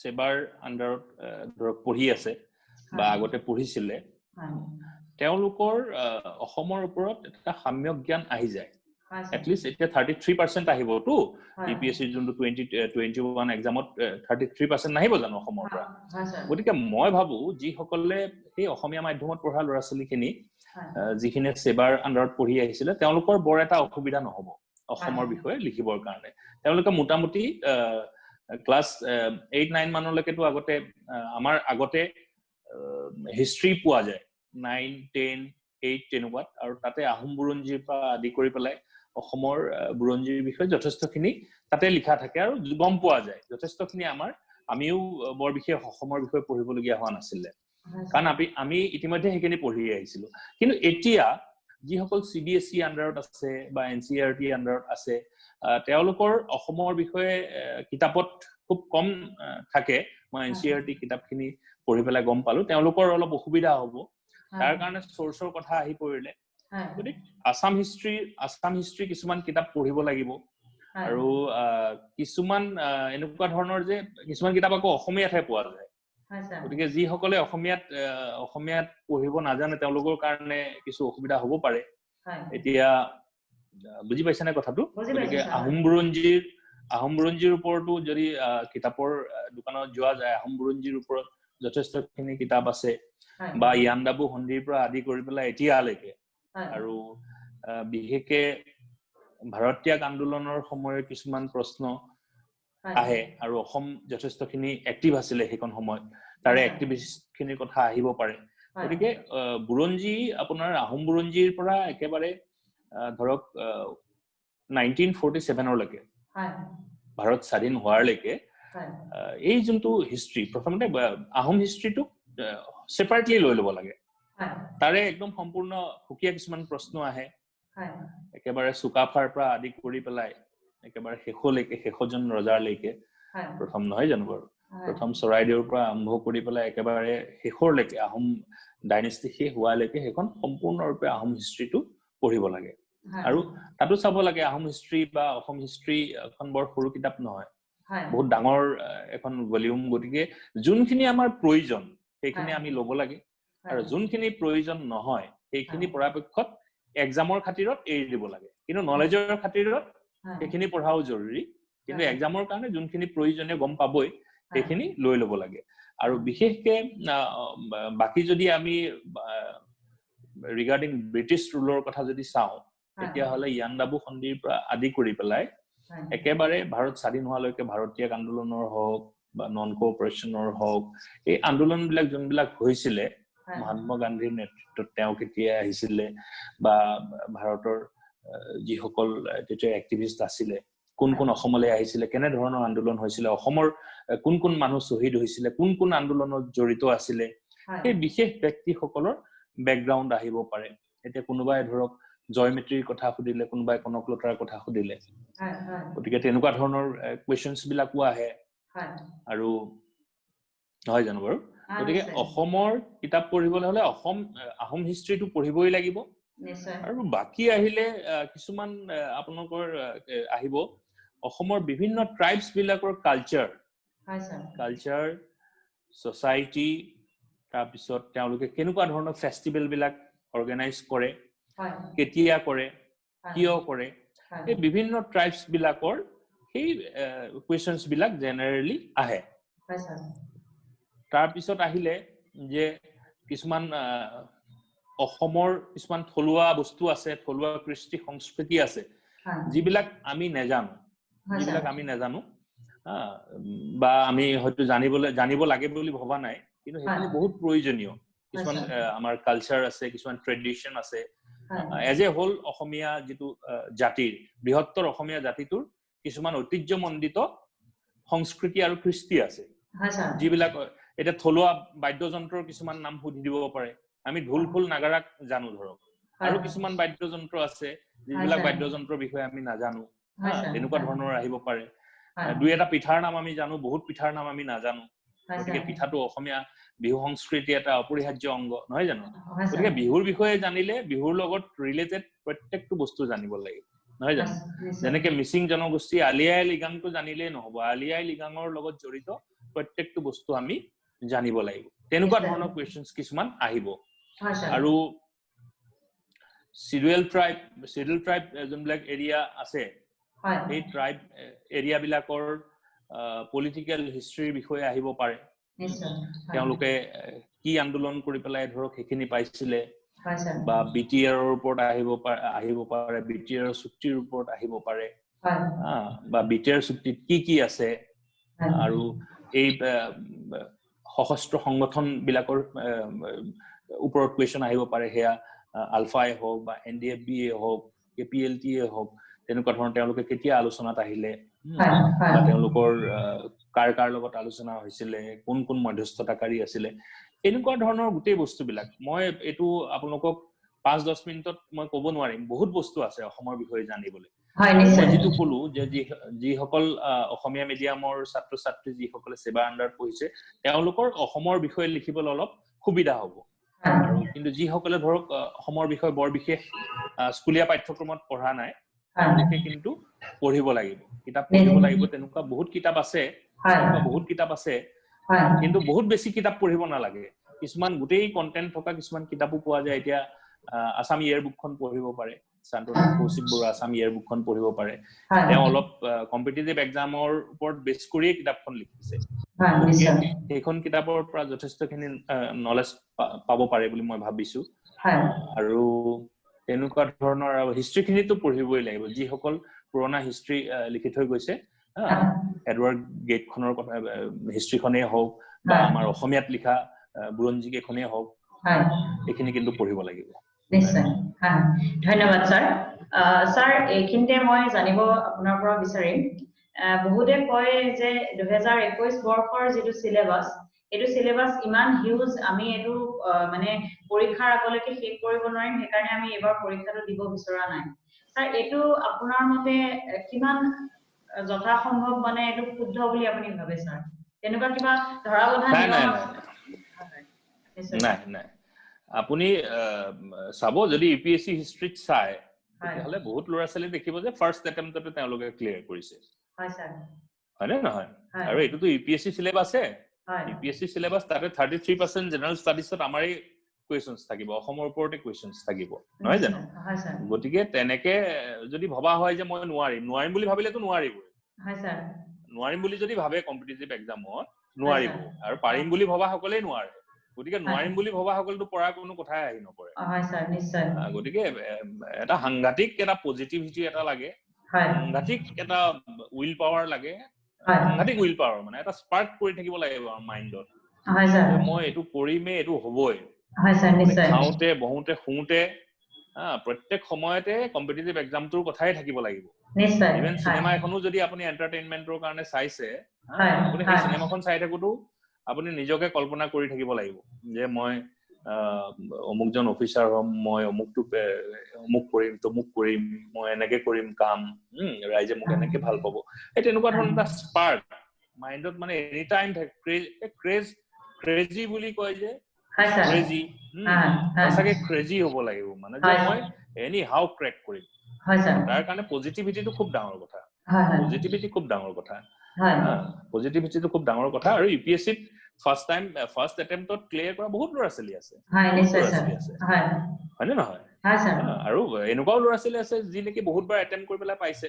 সেবাৰ আন্ডাৰত ধৰক পঢ়ি আছে বা আগতে পঢ়িছিলে তেওঁলোকৰ অসমৰ ওপৰত এটা সাম্যক জ্ঞান আহি যায় at least এতিয়া 33% আহিব তো ইপিএসসি যোনটো 2021 এক্সামত 33% নাহিব জানো অসমৰ পৰা গতিকে মই ভাবো যি সকলে এই অসমীয়া মাধ্যমত পঢ়া ল'ৰা-ছোৱালীখিনি যিখিনি সেবাৰ আন্ডাৰত পঢ়ি আহিছিল তেওঁলোকৰ বৰ এটা অসুবিধা নহব অসমৰ বিষয়ে লিখিবৰ কাৰণে তেওঁলোকে মোটামুটি ক্লাস 8-9 মানলৈকে তো আগতে আমাৰ আগতে হিষ্ট্ৰি পোৱা যায় 9-10-8 তেনেকুৱাত আৰু তাতে আহোম বুৰঞ্জীৰ পৰা আদি কৰি পেলাই অসমৰ বুৰঞ্জীৰ বিষয়ে যথেষ্টখিনি তাতে লিখা থাকে আৰু গম পোৱা যায় যথেষ্টখিনি আমিও বৰ বিশেষ অসমৰ বিষয়ে পঢ়িবলগীয়া হোৱা নাছিল কাৰণ আমি ইতিমধ্যে সেইখিনি পঢ়ি আহিছিলো কিন্তু এতিয়া যিসকল সিবিএসই আন্ডাৰত আছে বা এনসিআৰটি আন্ডাৰত আছে তেওঁলোকৰ অসমৰ বিষয়ে কিতাপত খুব কম থাকে মই এনসিআৰটি কিতাপখিনি পঢ়ি পেলাই গম পালো তেওঁলোকৰ অলপ অসুবিধা হ'ব তাৰ কাৰণে সোৰ্সৰ কথা আহি পৰিলে গতিকে আসাম হিষ্ট্ৰি কিছুমান কিতাপ পঢ়িব লাগিব আৰু কিছুমান এনেকুৱা ধৰণৰ যে কিছুমান কিতাপ আকৌ অসমীয়াতহে পোৱা যায় গতিকে যি সকলে অসমীয়াত পঢ়িব নাজানে তেওঁলোকৰ কাৰণে কিছু অসুবিধা হ'ব পাৰে এতিয়া বুজি পাইছেনে কথাটো গতিকে আহোম বুৰঞ্জীৰ ওপৰতো যদি কিতাপৰ দোকানত যোৱা যায় আহোম বুৰঞ্জীৰ ওপৰত যথেষ্টখিনি কিতাপ আছে বা ইয়াণ্ডাবু সন্ধিৰ পৰা আদি কৰি পেলাই এতিয়ালৈকে আৰু বিশেষকে ভাৰতীয় আন্দোলনৰ সময়ৰ কিছুমান প্ৰশ্ন আহে আৰু অসম যথেষ্টখিনি এক্টিভ আছিল সেইখন সময়ত তাৰে এক্টিভিষ্টখিনিৰ কথা আহিব পাৰে গতিকে বুৰঞ্জী আপোনাৰ আহোম বুৰঞ্জীৰ পৰা একেবাৰে ধৰক 1947 লৈকে ভাৰত স্বাধীন হোৱাৰলৈকে এই যোনটো হিষ্ট্ৰি প্ৰথমতে আহোম হিষ্ট্ৰিটো সেপাৰেটলি লৈ ল'ব লাগে তাৰে একদম সম্পূৰ্ণ সুকীয়া কিছুমান প্ৰশ্ন আহে একেবাৰে সুকাফাৰ পৰা আদি কৰি পেলাই একেবাৰে শেষজন ৰজালৈকে প্ৰথম নহয় জানো বাৰু প্ৰথম চৰাইদেউৰ পৰা আৰম্ভ কৰি পেলাই একেবাৰে শেষৰলৈকে আহোম ডাইনেষ্টি শেষ হোৱালৈকে সেইখন সম্পূৰ্ণৰূপে আহোম হিষ্ট্ৰিটো পঢ়িব লাগে আৰু তাতো চাব লাগে আহোম হিষ্ট্ৰি বা অসম হিষ্ট্ৰি এখন বৰ সৰু কিতাপ নহয় বহুত ডাঙৰ এখন ভলিউম গতিকে যোনখিনি আমাৰ প্ৰয়োজন সেইখিনি আমি ল'ব লাগে আৰু যোনখিনি প্ৰয়োজন নহয় সেইখিনি পৰাপক্ষত এক্সামৰ খাতিৰত এৰি দিব লাগে কিন্তু নলেজৰ খাতিৰত সেইখিনি পঢ়াও জৰুৰী কিন্তু এক্সামৰ কাৰণে যোনখিনি প্ৰয়োজনীয় গম পাবই সেইখিনি লৈ ল'ব লাগে আৰু বিশেষকে বাকি যদি আমি ৰিগাৰ্ডিং ব্ৰিটিছ ৰুলৰ কথা যদি চাওঁ তেতিয়া হলে ইয়াণ্ডাবু সন্ধিৰ পৰা আদি কৰি পেলাই একেবাৰে ভাৰত স্বাধীন হোৱালৈকে ভাৰতীয় আন্দোলনৰ হওক বা নন কোঅপাৰেচনৰ হওক এই আন্দোলনবিলাক যোনবিলাক হৈছিলে মহাত্মা গান্ধীৰ নেতৃত্বত তেওঁ কেতিয়া আহিছিলে বা ভাৰতৰ যিসকল তেতিয়া এক্টিভিষ্ট আছিলে কোন কোন অসমলৈ আহিছিলে কেনে ধৰণৰ আন্দোলন হৈছিলে অসমৰ কোন কোন মানুহ শহীদ হৈছিলে কোন আন্দোলনত জড়িত আছিলে এই বিশেষ ব্যক্তিসকলৰ বেকগ্ৰাউণ্ড আহিব পাৰে এতিয়া কোনোবাই ধৰক জয়মিত্ৰীৰ কথা সুধিলে কোনোবাই কনকলতাৰ কথা সুধিলে গতিকে তেনেকুৱা ধৰণৰ কোৱেশ্চনছ বিলাকো আহে আৰু নহয় জানো বাৰু গতিকে অসমৰ কিতাপ পঢ়িবলৈ হলে আহোম হিষ্ট্ৰীটো পঢ়িবই লাগিব আৰু বাকি আহিলে কিছুমান আপোনালোকৰ আহিব অসমৰ বিভিন্ন ট্ৰাইবছ বিলাকৰ কালচাৰ সোসাইটি তাৰপিছত তেওঁলোকে কেনেকুৱা ধৰণৰ ফেষ্টিভেল বিলাক অৰ্গানাইজ কৰে কেতিয়া কৰে কিয় কৰে এই বিভিন্ন ট্ৰাইবছ বিলাকৰ সেই কোৱেশ্চনছ বিলাক জেনাৰেলি আহে তাৰপিছত আহিলে যে কিছুমান অসমৰ কিছুমান থলুৱা বস্তু আছে থলুৱা কৃষ্টি সংস্কৃতি আছে যিবিলাক আমি নেজানো বা আমি হয়তো জানিব লাগে বুলি ভবা নাই কিন্তু সেইখিনি বহুত প্ৰয়োজনীয় কিছুমান আমাৰ কালচাৰ আছে কিছুমান ট্ৰেডিশন আছে এজ এ হোল অসমীয়া যিটো জাতিৰ বৃহত্তৰ অসমীয়া জাতিটোৰ কিছুমান ঐতিহ্যমণ্ডিত সংস্কৃতি আৰু কৃষ্টি আছে যিবিলাক এটা থলুৱা বাদ্যযন্ত্ৰৰ কিছুমান নাম সুধি দিব পাৰে আমি ঢোল খোল নাগাৰাক জানো ধৰক আৰু কিছুমান বাদ্যযন্ত্ৰ আছে যিবিলাক বাদ্যযন্ত্ৰৰ বিষয়ে আমি নাজানো তেনেকুৱা ধৰণৰ আহিব পাৰে দুই এটা পিঠাৰ নাম আমি জানো বহুত পিঠাৰ নাম আমি নাজানো গতিকে পিঠাটো অসমীয়া বিহু সংস্কৃতি এটা অপৰিহাৰ্য অংগ নহয় জানো গতিকে বিহুৰ বিষয়ে জানিলে বিহুৰ লগত ৰিলেটেড প্ৰত্যেকটো বস্তু জানিব লাগিব নহয় জানো যেনেকে মিচিং জনগোষ্ঠী আলি আই লৃগাংটো জানিলেই নহব আলি আই লৃগাঙৰ লগত জড়িত প্ৰত্যেকটো বস্তু আমি জানিব লাগিব তেনেকুৱা ধৰণৰ কোৱেশ্চনছ কিছুমান আহিব আৰু শিডিউল ট্ৰাইব যোনবিলাক এৰিয়া আছে এই ট্ৰাইব এৰিয়া বিলাকৰ পলিটিকেল হিষ্ট্ৰীৰ বিষয়ে আহিব পাৰে তেওঁলোকে কি আন্দোলন কৰি পেলাই ধৰক সেইখিনি পাইছিলে বা বিটিআৰৰ ওপৰত আহিব পাৰে বিটিআৰ চুক্তিৰ ওপৰত আহিব পাৰে বা বিটিআৰ চুক্তিত কি আছে আৰু এই সশস্ত্ৰ সংগঠন বিলাকৰ ওপৰত কোৱেশ্চন আহিব পাৰে হেয়া আলফাই হওক বা এনডিএফবি হওক কেপিএলটি হওক তেনেকুৱা ধৰণৰ তেওঁলোকে কেতিয়া আলোচনাত আহিলে বা তেওঁলোকৰ কাৰ লগত আলোচনা হৈছিলে কোন মধ্যস্থতাকাৰী আছিলে এনেকুৱা ধৰণৰ গোটেই বস্তুবিলাক মই এইটো আপোনালোকক 5-10 মিনিটত মই ক'ব নোৱাৰিম বহুত বস্তু আছে অসমৰ বিষয়ে জানিবলৈ মই যেটো ক'লো যে যিসকল অসমীয়া মিডিয়ামৰ ছাত্ৰ ছাত্ৰী যিসকলে সেৱা আণ্ডাৰত পঢ়িছে তেওঁলোকৰ অসমৰ বিষয়ে লিখিবলৈ অলপ সুবিধা হ'ব আৰু কিন্তু যিসকলে ধৰক অসমৰ বিষয়ে বৰ বিশেষ স্কুলীয়া পাঠ্যক্ৰমত পঢ়া নাই তেওঁলোকে কিন্তু পঢ়িব লাগিব কিতাপ পঢ়িব লাগিব তেনেকুৱা বহুত কিতাপ আছে কিন্তু বহুত বেছি কিতাপ পঢ়িব নালাগে কিছুমান গোটেই কন্টেন্ট থকা কিছুমান কিতাপো পোৱা যায় এতিয়া আসাম ইয়াৰ বুকখন পঢ়িব পাৰে শান্তনু কৌশিক বৰুৱা আসাম ইয়াৰ বুকখন পঢ়িব পাৰে তেওঁ অলপ কম্পিটিটিভ এক্সামৰ ওপৰত বেছ কৰি কিতাপখন লিখিছে সেইখন কিতাপৰ পৰা যথেষ্টখিনি নলেজ পাব পাৰে বুলি মই ভাবিছো আৰু তেনেকুৱা ধৰণৰ হিষ্ট্ৰীখিনিতো পঢ়িবই লাগিব যিসকল পুৰণা হিষ্ট্ৰী লিখি থৈ গৈছে এডৱাৰ্ড গেটখনৰ কথা হিষ্ট্ৰীখনেই হওক বা আমাৰ অসমীয়াত লিখা বুৰঞ্জী কেইখনেই হওক এইখিনি কিন্তু পঢ়িব লাগিব নিশ্চয় ধন্যবাদ স্যাৰ এইখিনিতে মই জানিব আপোনাৰ পৰা বিচাৰিম বহুতে কয় যে 2021 বৰ্ষৰ যিটো সিলেবাস এইটো সিলেবাস ইমান হিউজ আমি এইটো মানে পৰীক্ষাৰ আগলৈকে শেষ কৰিব নোৱাৰিম সেইকাৰণে আমি এবাৰ পৰীক্ষাটো দিব বিচৰা নাই স্যাৰ এইটো আপোনাৰ মতে কিমান যথাসম্ভৱ মানে এইটো শুদ্ধ বুলি আপুনি ভাবে স্যাৰ তেনেকুৱা কিবা ধৰাবন্ধা নিয়ম নাই আপুনি চাব যদি ইউপিএসসি হিষ্ট্ৰীত চাই তেতিয়াহলে বহুত ল'ৰা ছোৱালী দেখিব যে ফাৰ্ষ্ট এটেম্পটতে তেওঁলোকে ক্লিয়াৰ কৰিছে হয় স্যাৰ হয়নে নহয় আৰু এটোতো ইউপিএসসি সিলেবাস আছে ইউপিএসসি সিলেবাস তাতে 33% জেনাৰেল ষ্টাডিজত আমাৰে কোৱেশ্যনছ থাকিব অসমৰ ওপৰতে কোৱেশ্যনছ থাকিব নহয় জানো হয় স্যাৰ গতিকে তেনেকে যদি ভবা হয় যে মই নোৱাৰিম বুলি ভাবিলেতো নোৱাৰিবই হয় স্যাৰ নোৱাৰিম বুলি যদি ভাবে কম্পিটিটিভ এক্সামত নোৱাৰিব আৰু পাৰিম বুলি ভবা সকলেই নোৱাৰে গতিকে নোৱাৰিম বুলি ভবা সকলটো পঢ়াৰ কোনো কথাই আহি নপৰে হয় স্যার নিশ্চয় গতিকে এটা সাংঘাতিক এটা পজিটিভিটি এটা লাগে সাংঘাতিক এটা উইল পাৱাৰ লাগে সাংঘাতিক উইল পাৱাৰ মানে এটা স্পাৰ্ক কৰি থাকিব লাগিব মাইণ্ডত হয় স্যাৰ মই এইটো কৰিমেই এইটো হ'বই হয় স্যাৰ নিশ্চয় খাওঁতে বহুতে শুওঁতে প্ৰত্যেক সময়তে কম্পিটিটিভ এক্সামটোৰ কথাই থাকিব লাগিব নিশ্চয় ইভেন চিনেমা এখনো যদি আপুনি এন্টাৰটেইনমেন্টৰ কাৰণে চাইছে আপুনি সেই চিনেমাখন চাই থাকোতো আপুনি নিজকে কল্পনা কৰি থাকিব লাগিব যে মই অমুকজন অফিচাৰ হ'ম মই অমুক কৰিম মই এনেকে কৰিম কাম ৰাইজে মোক এনেকে ভাল পাব এই তেনেকুৱা ধৰণৰ এটা স্পাৰ্ক মাইণ্ডত মানে এনি টাইম ক্ৰেজি বুলি কয় যে ক্ৰেজি সঁচাকে ক্ৰেজি হ'ব লাগিব মানে যে মই এনি হাউ ক্ৰেক কৰিম তাৰ কাৰণে পজিটিভিটিটো খুব ডাঙৰ কথা পজিটিভিটি খুব ডাঙৰ কথা পজিটিভিটিটো খুব ডাঙৰ কথা আৰু ইউপিএছচিত ফাৰ্ষ্ট এটেম্পটত ক্লিয়াৰ কৰা বহুত ল'ৰা ছোৱালী আছে হয়নে নহয় আৰু এনেকুৱাও ল'ৰা ছোৱালী আছে যি নেকি বহুতবাৰ এটেম্প কৰি পেলাই পাইছে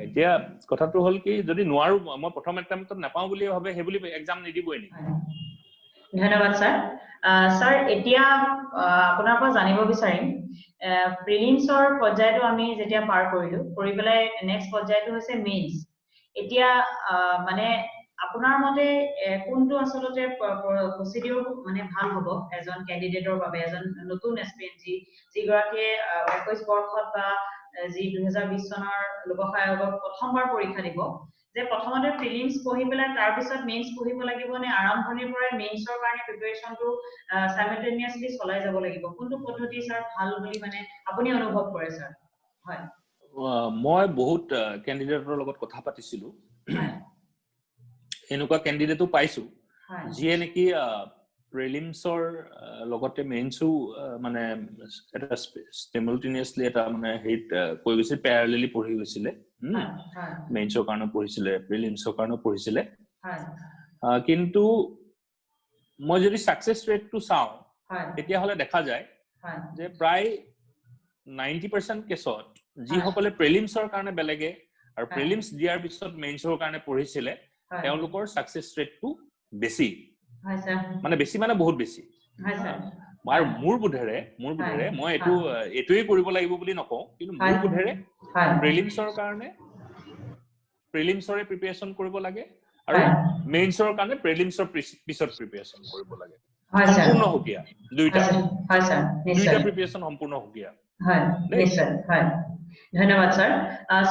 এতিয়া কথাটো হ'ল কি যদি নোৱাৰো মই প্ৰথম এটেম্পটত নাপাওঁ বুলি ভাবে সেই বুলি এক্সাম নিদিবই নেকি ধন্যবাদ স্যার স্যার এতিয়া আপোনাৰ পৰা জানিব বিচাৰিম প্ৰিলিমছৰ পৰ্যায়টো আমি যেতিয়া পাৰ কৰি পেলাই নেক্সট পৰ্যায়টো হৈছে মেইনছ এতিয়া মানে আপোনাৰ মতে কোনটো আসলতে প্ৰসিডিউৰ মানে ভাল হ'ব এজন ক্যান্ডিডেটৰ বাবে এজন নতুন এসপিৰেন্ট যি গৰাকীয়ে 21 বৰ্ষত বা যি 2020 চনৰ লোকসেৱা আয়োগৰ প্ৰথমবাৰ পৰীক্ষা দিব যে প্ৰথমতে প্ৰিলিমছ পঢ়ি পেলাই তাৰ পিছত মেইনছ পঢ়িব লাগিব নে আৰম্ভণিৰ পৰা মেইনছৰ কাৰণে প্ৰিপাৰেচনটো সাইমultaneously চলাই যাব লাগিব কোনটো পদ্ধতি স্যাৰ ভাল বুলি মানে আপুনি অনুভৱ কৰে স্যাৰ হয় মই বহুত ক্যান্ডিডেটৰ লগত কথা পাতিছিলো এনেকুৱা ক্যান্ডিডেটও পাইছো যিয়ে নেকি প্ৰিলিমছৰ লগতে মেইনছও মানে এটা সাইমultaneously এটা মানে হেইত কৈ গৈছে প্যাৰালেলি পঢ়ি গৈছিলে মেইনছৰ কাৰণে পঢ়িছিলে প্ৰিলিমছৰ কাৰণে পঢ়িছিলে কিন্তু মই যদি সাকসেস ৰেটটো চাও তেতিয়া হলে দেখা যায় যে প্ৰায় 90% কেছত যি সকলে প্ৰিলিমছৰ কাৰণে বেলেগে আৰু প্ৰিলিমছ দিয়াৰ পিছত মেইনছৰ কাৰণে পঢ়িছিলে তেওঁলোকৰ সাকসেস ৰেটটো বেছি মানে বেছি মানে বহুত বেছি আৰু মোৰ বুধেৰে মই এটোই কৰিব লাগিব বুলি নকওঁ কিন্তু মোৰ বুধেৰে প্ৰিলিমছৰ কাৰণে প্ৰিলিমছৰে প্ৰিপাৰেচন কৰিব লাগে আৰু মেইনছৰ কাৰণে প্ৰিলিমছৰ পিছত প্ৰিপাৰেচন কৰিব লাগে সম্পূৰ্ণ হকিয়া দুইটা প্ৰিপাৰেচন সম্পূৰ্ণ হকিয়া নিশ্চয় ধন্যবাদ স্যাৰ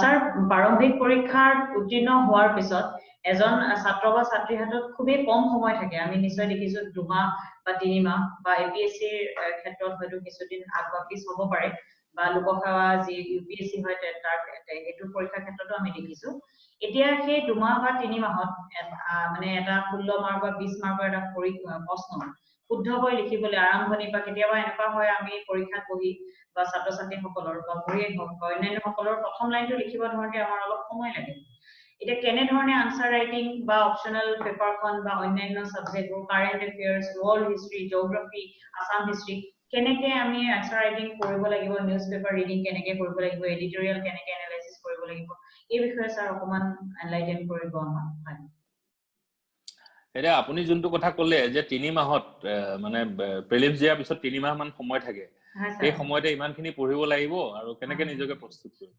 স্যাৰ প্ৰাৰম্ভিক পৰীক্ষাৰ উত্তীৰ্ণ হোৱাৰ পিছত এজন ছাত্ৰ বা ছাত্ৰীৰ হাতত খুবেই কম সময় থাকে আমি নিশ্চয় দেখিছো 2 মাহ বা 3 মাহ বা এপিএসসিৰ ক্ষেত্ৰত হয়তো কিছুদিন আগবাপিছ হ'ব পাৰে বা লোকসেৱা যি ইউপিএসসি হয় তাৰ এটো পৰীক্ষাৰ ক্ষেত্ৰতো আমি দেখিছো এতিয়া সেই 2 মাহ বা 3 মাহত মানে এটা 16 মাৰ্ক বা 20 মাৰ্কৰ এটা প্ৰশ্ন শুদ্ধকৈ লিখিবলৈ আৰম্ভণি বা কেতিয়াবা এনেকুৱা হয় আমি পৰীক্ষাত বহি বা ছাত্ৰ ছাত্ৰীসকলৰ বা ভৰিয়ে হওক অন্যান্য সকলৰ প্ৰথম লাইনটো লিখিব ধৰণে আমাৰ অলপ সময় লাগে এটা কেনে ধৰণে আনসাৰ ৰাইটিং বা অপচনেল পেপাৰখন বা অন্যান্য subject current affairs world history geography Assam history কেনেকে আমি আনসাৰ ৰাইটিং কৰিব লাগিব নিউজ পেপাৰ ৰিডিং কেনেকে কৰিব লাগিব এডিটৰিয়েল কেনেকে এনালাইসিস কৰিব লাগিব এই বিষয়ে স্যাৰ অকমান এনলাইটেন কৰিব আমাক হয় এটা আপুনি যোনটো কথা ক'লে যে 3 মাহত মানে প্ৰিলিমছ দিয়াৰ পিছত 3 মাহ মান সময় থাকে এই সময়তে ইমানখিনি পঢ়িব লাগিব আৰু কেনেকে নিজকে প্ৰস্তুত কৰিব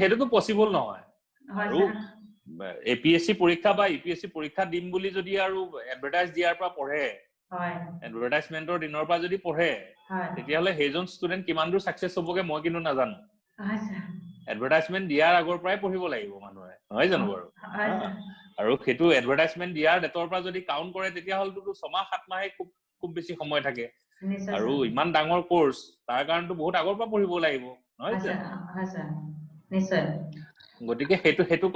হেতুটো পসিবল নহয় আৰু এপিএসসি পৰীক্ষা বা ইউপিএসসি পৰীক্ষা দিম বুলি যদি আৰু এডভাৰটাইজ দিয়াৰ পৰা পঢ়ে এডভাৰটাইজমেন্টৰ দিনৰ পৰা যদি পঢ়ে তেতিয়া হলে হেজন ষ্টুডেন্ট কিমান দূৰ সাকসেস হ'বগে মই কিন্তু নাজানো এডভাৰটাইজমেন্ট দিয়াৰ আগৰ পৰাই পঢ়িব লাগিব মানুহে নহয় জানো বাৰু আৰু হেতু এডভাৰটাইজমেন্ট দিয়াৰ ডেটৰ পৰা যদি কাউন্ট কৰে তেতিয়া হলটো 6 মাহ 7 মাহে খুব বেছি সময় থাকে আৰু ইমান ডাঙৰ কোৰ্স তাৰ কাৰণটো বহুত আগৰ পৰা পঢ়িব লাগিব নহয় জানো নিশ্চয় গতিকে হেতু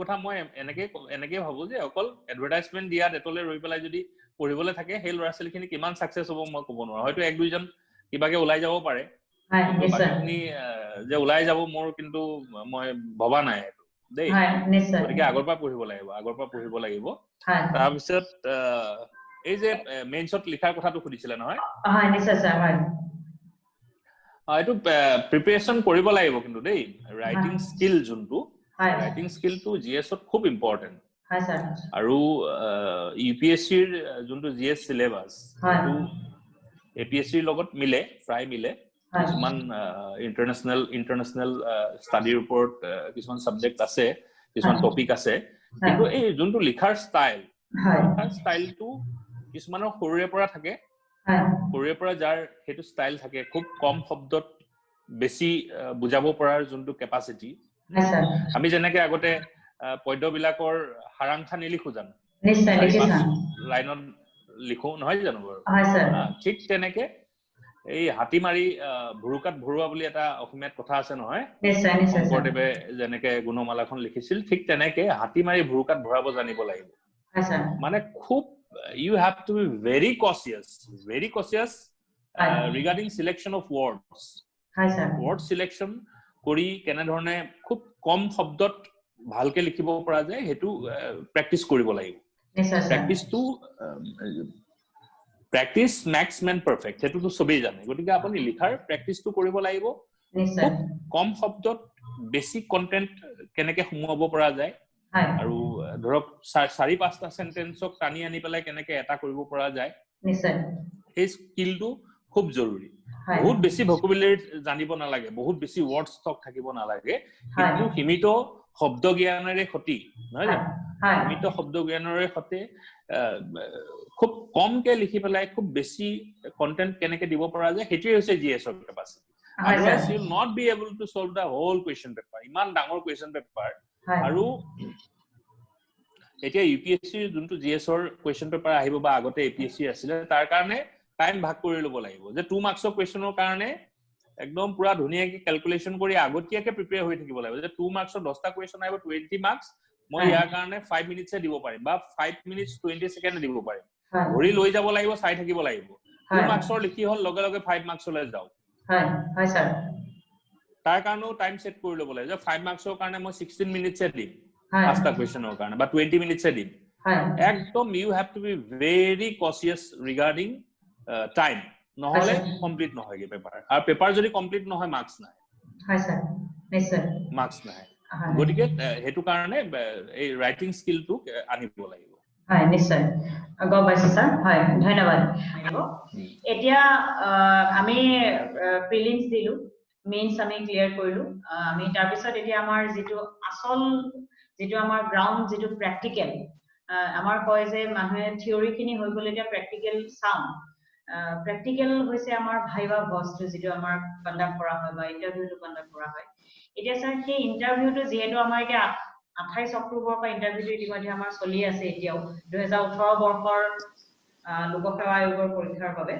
কথা মই এনেকে ভাবো যে অকল এডভাৰটাইজমেন্ট দিয়া ডেটলে ৰৈ পেলাই যদি পঢ়িবলৈ থাকে হেল ৰাছলখিনি কিমান সাকসেস হ'ব মই ক'ব নোৱাৰো হয়তো এক দুইজন কিবাকে ওলাই যাব পাৰে বাকিখিনি যে ওলাই যাব মোৰ কিন্তু মই ভবা নাই দেই গতিকে আগৰ পৰা পঢ়িব লাগিব তাৰ পিছত এই যে মেইনছত লিখাৰ কথাটো সুধিছিলে নহয় হয় নিশ্চয় স্যাৰ হয় এইটো প্ৰিপাৰেচন কৰিব লাগিব কিন্তু দেই ৰাইটিং স্কিল যোনটো হয় ৰাইটিং স্কিলটো জিএছত খুব ইম্পৰ্টেন্ট হয় স্যাৰ আৰু ইউপিএসসিৰ যোনটো জিএস সিলেবাস সেইটো এপিএসসিৰ লগত মিলে প্ৰায় মিলে কিছুমান ইন্টাৰনেশনাল ষ্টাডিৰ ওপৰত কিছুমান সাবজেক্ট আছে কিছুমান টপিক আছে কিন্তু এই যোনটো লিখাৰ ষ্টাইলটো কিছুমানৰ সৰুৰে পৰা থাকে সৰুৰে পৰা যাৰ হেতু ষ্টাইল থাকে খুব কম শব্দত বেছি বুজাব পৰাৰ যোনটো কেপাসিটি আমি যেনেকে আগতে পদ্যবিলাকৰ সাৰাংশা নিলিখো জানো নিশ্চয় নিশ্চয় লাইনত লিখো নহয় জানো বাৰু হয় স্যাৰ ঠিক তেনেকে এই হাতি মাৰি ভুৰুকাত ভৰুৱা বুলি এটা অসমীয়াত কথা আছে নহয় নিশ্চয় নিশ্চয় শংকৰদেৱে যেনেকে গুণমালাখন লিখিছিল ঠিক তেনেকে হাতি মাৰি ভুৰুকাত ভৰাব জানিব লাগিব হয় স্যার মানে খুব you have to be very cautious regarding selection of words হয় স্যার word selection কৰি কেনে ধৰণে খুব কম শব্দত ভালকে লিখিব পৰা যায় হেতু প্ৰেক্টিস কৰিব লাগিব নিশ্চয় sir practice makes man perfect হেতুটো সবেই জানে গতিকে আপুনি লিখাৰ প্ৰেক্টিসটো কৰিব লাগিব নিশ্চয় কম শব্দত বেছি কন্টেন্ট কেনেকে সুমুৱাব পৰা যায় আৰু ধৰক 4-5টা সেন্টেন্সক টানি আনি পেলাই কেনেকে এটা কৰিব পৰা যায় নিশ্চয় এই স্কিলটো খুব জৰুৰী বহুত বেছি ভোকাবুলাৰি জানিব নালাগে বহুত বেছি ওয়াৰ্ড স্টক থাকিব নালাগে কিন্তু সীমিত শব্দ জ্ঞানৰে খতি নহয় জানো সীমিত শব্দ জ্ঞানৰে খতে খুব কমকে লিখি পেলাই খুব বেছি কন্টেন্ট কেনেকে দিব পৰা যায় হেতুই হৈছে জিএছৰ capacity otherwise you will not be able to solve the whole question paper ইমান ডাঙৰ question paper আৰু এতিয়া ইউপিএসসি যোনটো জিএছৰ question paper আহিব বা আগতে এপিএসসি আছিল তাৰ কাৰণে টাইম ভাগ কৰি লব লাগিব যে 2 মাৰ্কছৰ questionৰ কাৰণে একদম পুৰা ধুনিয়াকে ক্যালকুলেশন কৰি আগতীয়াকে প্ৰিপেয়াৰ হৈ থাকিব লাগিব যে 2 মাৰ্কছৰ 10টা question আহিব 20 মাৰ্কছ মই ইয়াৰ কাৰণে 5 মিনিটছে দিব পাৰিম বা 5 মিনিটছ 20 সেকেন্ড দিব পাৰিম ঘড়ি লৈ যাব লাগিব চাই থাকিব লাগিব 2 মাৰ্কছৰ লিখি হল লগে লগে 5 মাৰ্কছলৈ যাও হয় স্যাৰ তাৰ কাৰণেও টাইম সেট কৰি ল'ব লাগে যে 5 মাৰ্কছৰ কাৰণে মই 16 মিনিটছে দিম 5টা questionৰ কাৰণে বা 20 মিনিটছে দিম একদম you have to be very cautious regarding time নহলে কমপ্লিট নহয়গে পেপাৰ আৰু পেপাৰ যদি কমপ্লিট নহয় মাৰ্কস নাই হয় স্যাৰ নিশ্চয় মাৰ্কস নাই গতিকে হেতু কাৰণে এই ৰাইটিং স্কিলটো আনিব লাগিব হয় নিশ্চয় গম পাইছো স্যাৰ হয় ধন্যবাদ এতিয়া আমি প্ৰিলিমছ দিলো মেইনছ আমি ক্লিয়াৰ কৰিলো আমি তাৰ পিছত এতিয়া আমাৰ যেটো আসল যেটো আমাৰ গ্ৰাউন্ড যেটো প্ৰ্যাকটিক্যাল আমাৰ কয় যে মানুহে থিওৰি খিনি হৈ গলে এতিয়া প্ৰ্যাকটিক্যাল চাও প্ৰ্যাকটিক্যাল হৈছে আমাৰ ভাইবা বস্তু যেটো আমাৰ কন্ডাক্ট কৰা হয় বা ইন্টাৰভিউটো কন্ডাক্ট কৰা হয় এতিয়া স্যাৰ সেই ইন্টাৰভিউটো যেহেতু আমাৰ এতিয়া 28 অক্টোবৰ পৰা ইন্টাৰভিউটো ইতিমধ্যে আমাৰ চলি আছে এতিয়াও 2018 বৰ্ষৰ লোকসেৱা আয়োগৰ পৰীক্ষাৰ বাবে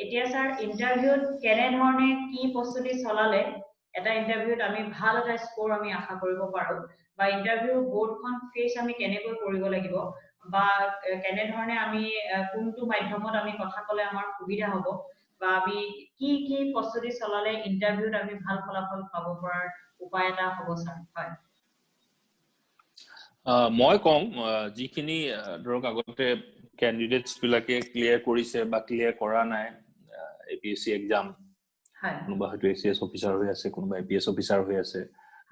এতিয়া স্যাৰ ইন্টাৰভিউত কেনে ধৰণে কি প্ৰস্তুতি চলালে এটা ইন্টাৰভিউত আমি ভাল এটা স্কোৰ আমি আশা কৰিব পাৰো বা ইন্টাৰভিউ বোৰ্ডখন ফেচ আমি কেনেকৈ কৰিব লাগিব বা কেনে ধৰণে আমি কোনটো মাধ্যমত আমি কথা কলে আমাৰ সুবিধা হ'ব বা আমি কি প্ৰস্তুতি চলালে ইন্টাৰভিউত আমি ভাল ফলাফল পাব পৰাৰ উপায় এটা হ'ব স্যাৰ হয় মই কম যিখিনি ধৰক আগতে ক্যান্ডিডেটস বিলাকে ক্লিয়াৰ কৰিছে বা ক্লিয়াৰ কৰা নাই এপিএসসি এক্সাম হয় কোনোবা হয়তো এসিএস অফিচাৰ হৈ আছে কোনোবা এপিএস অফিচাৰ হৈ আছে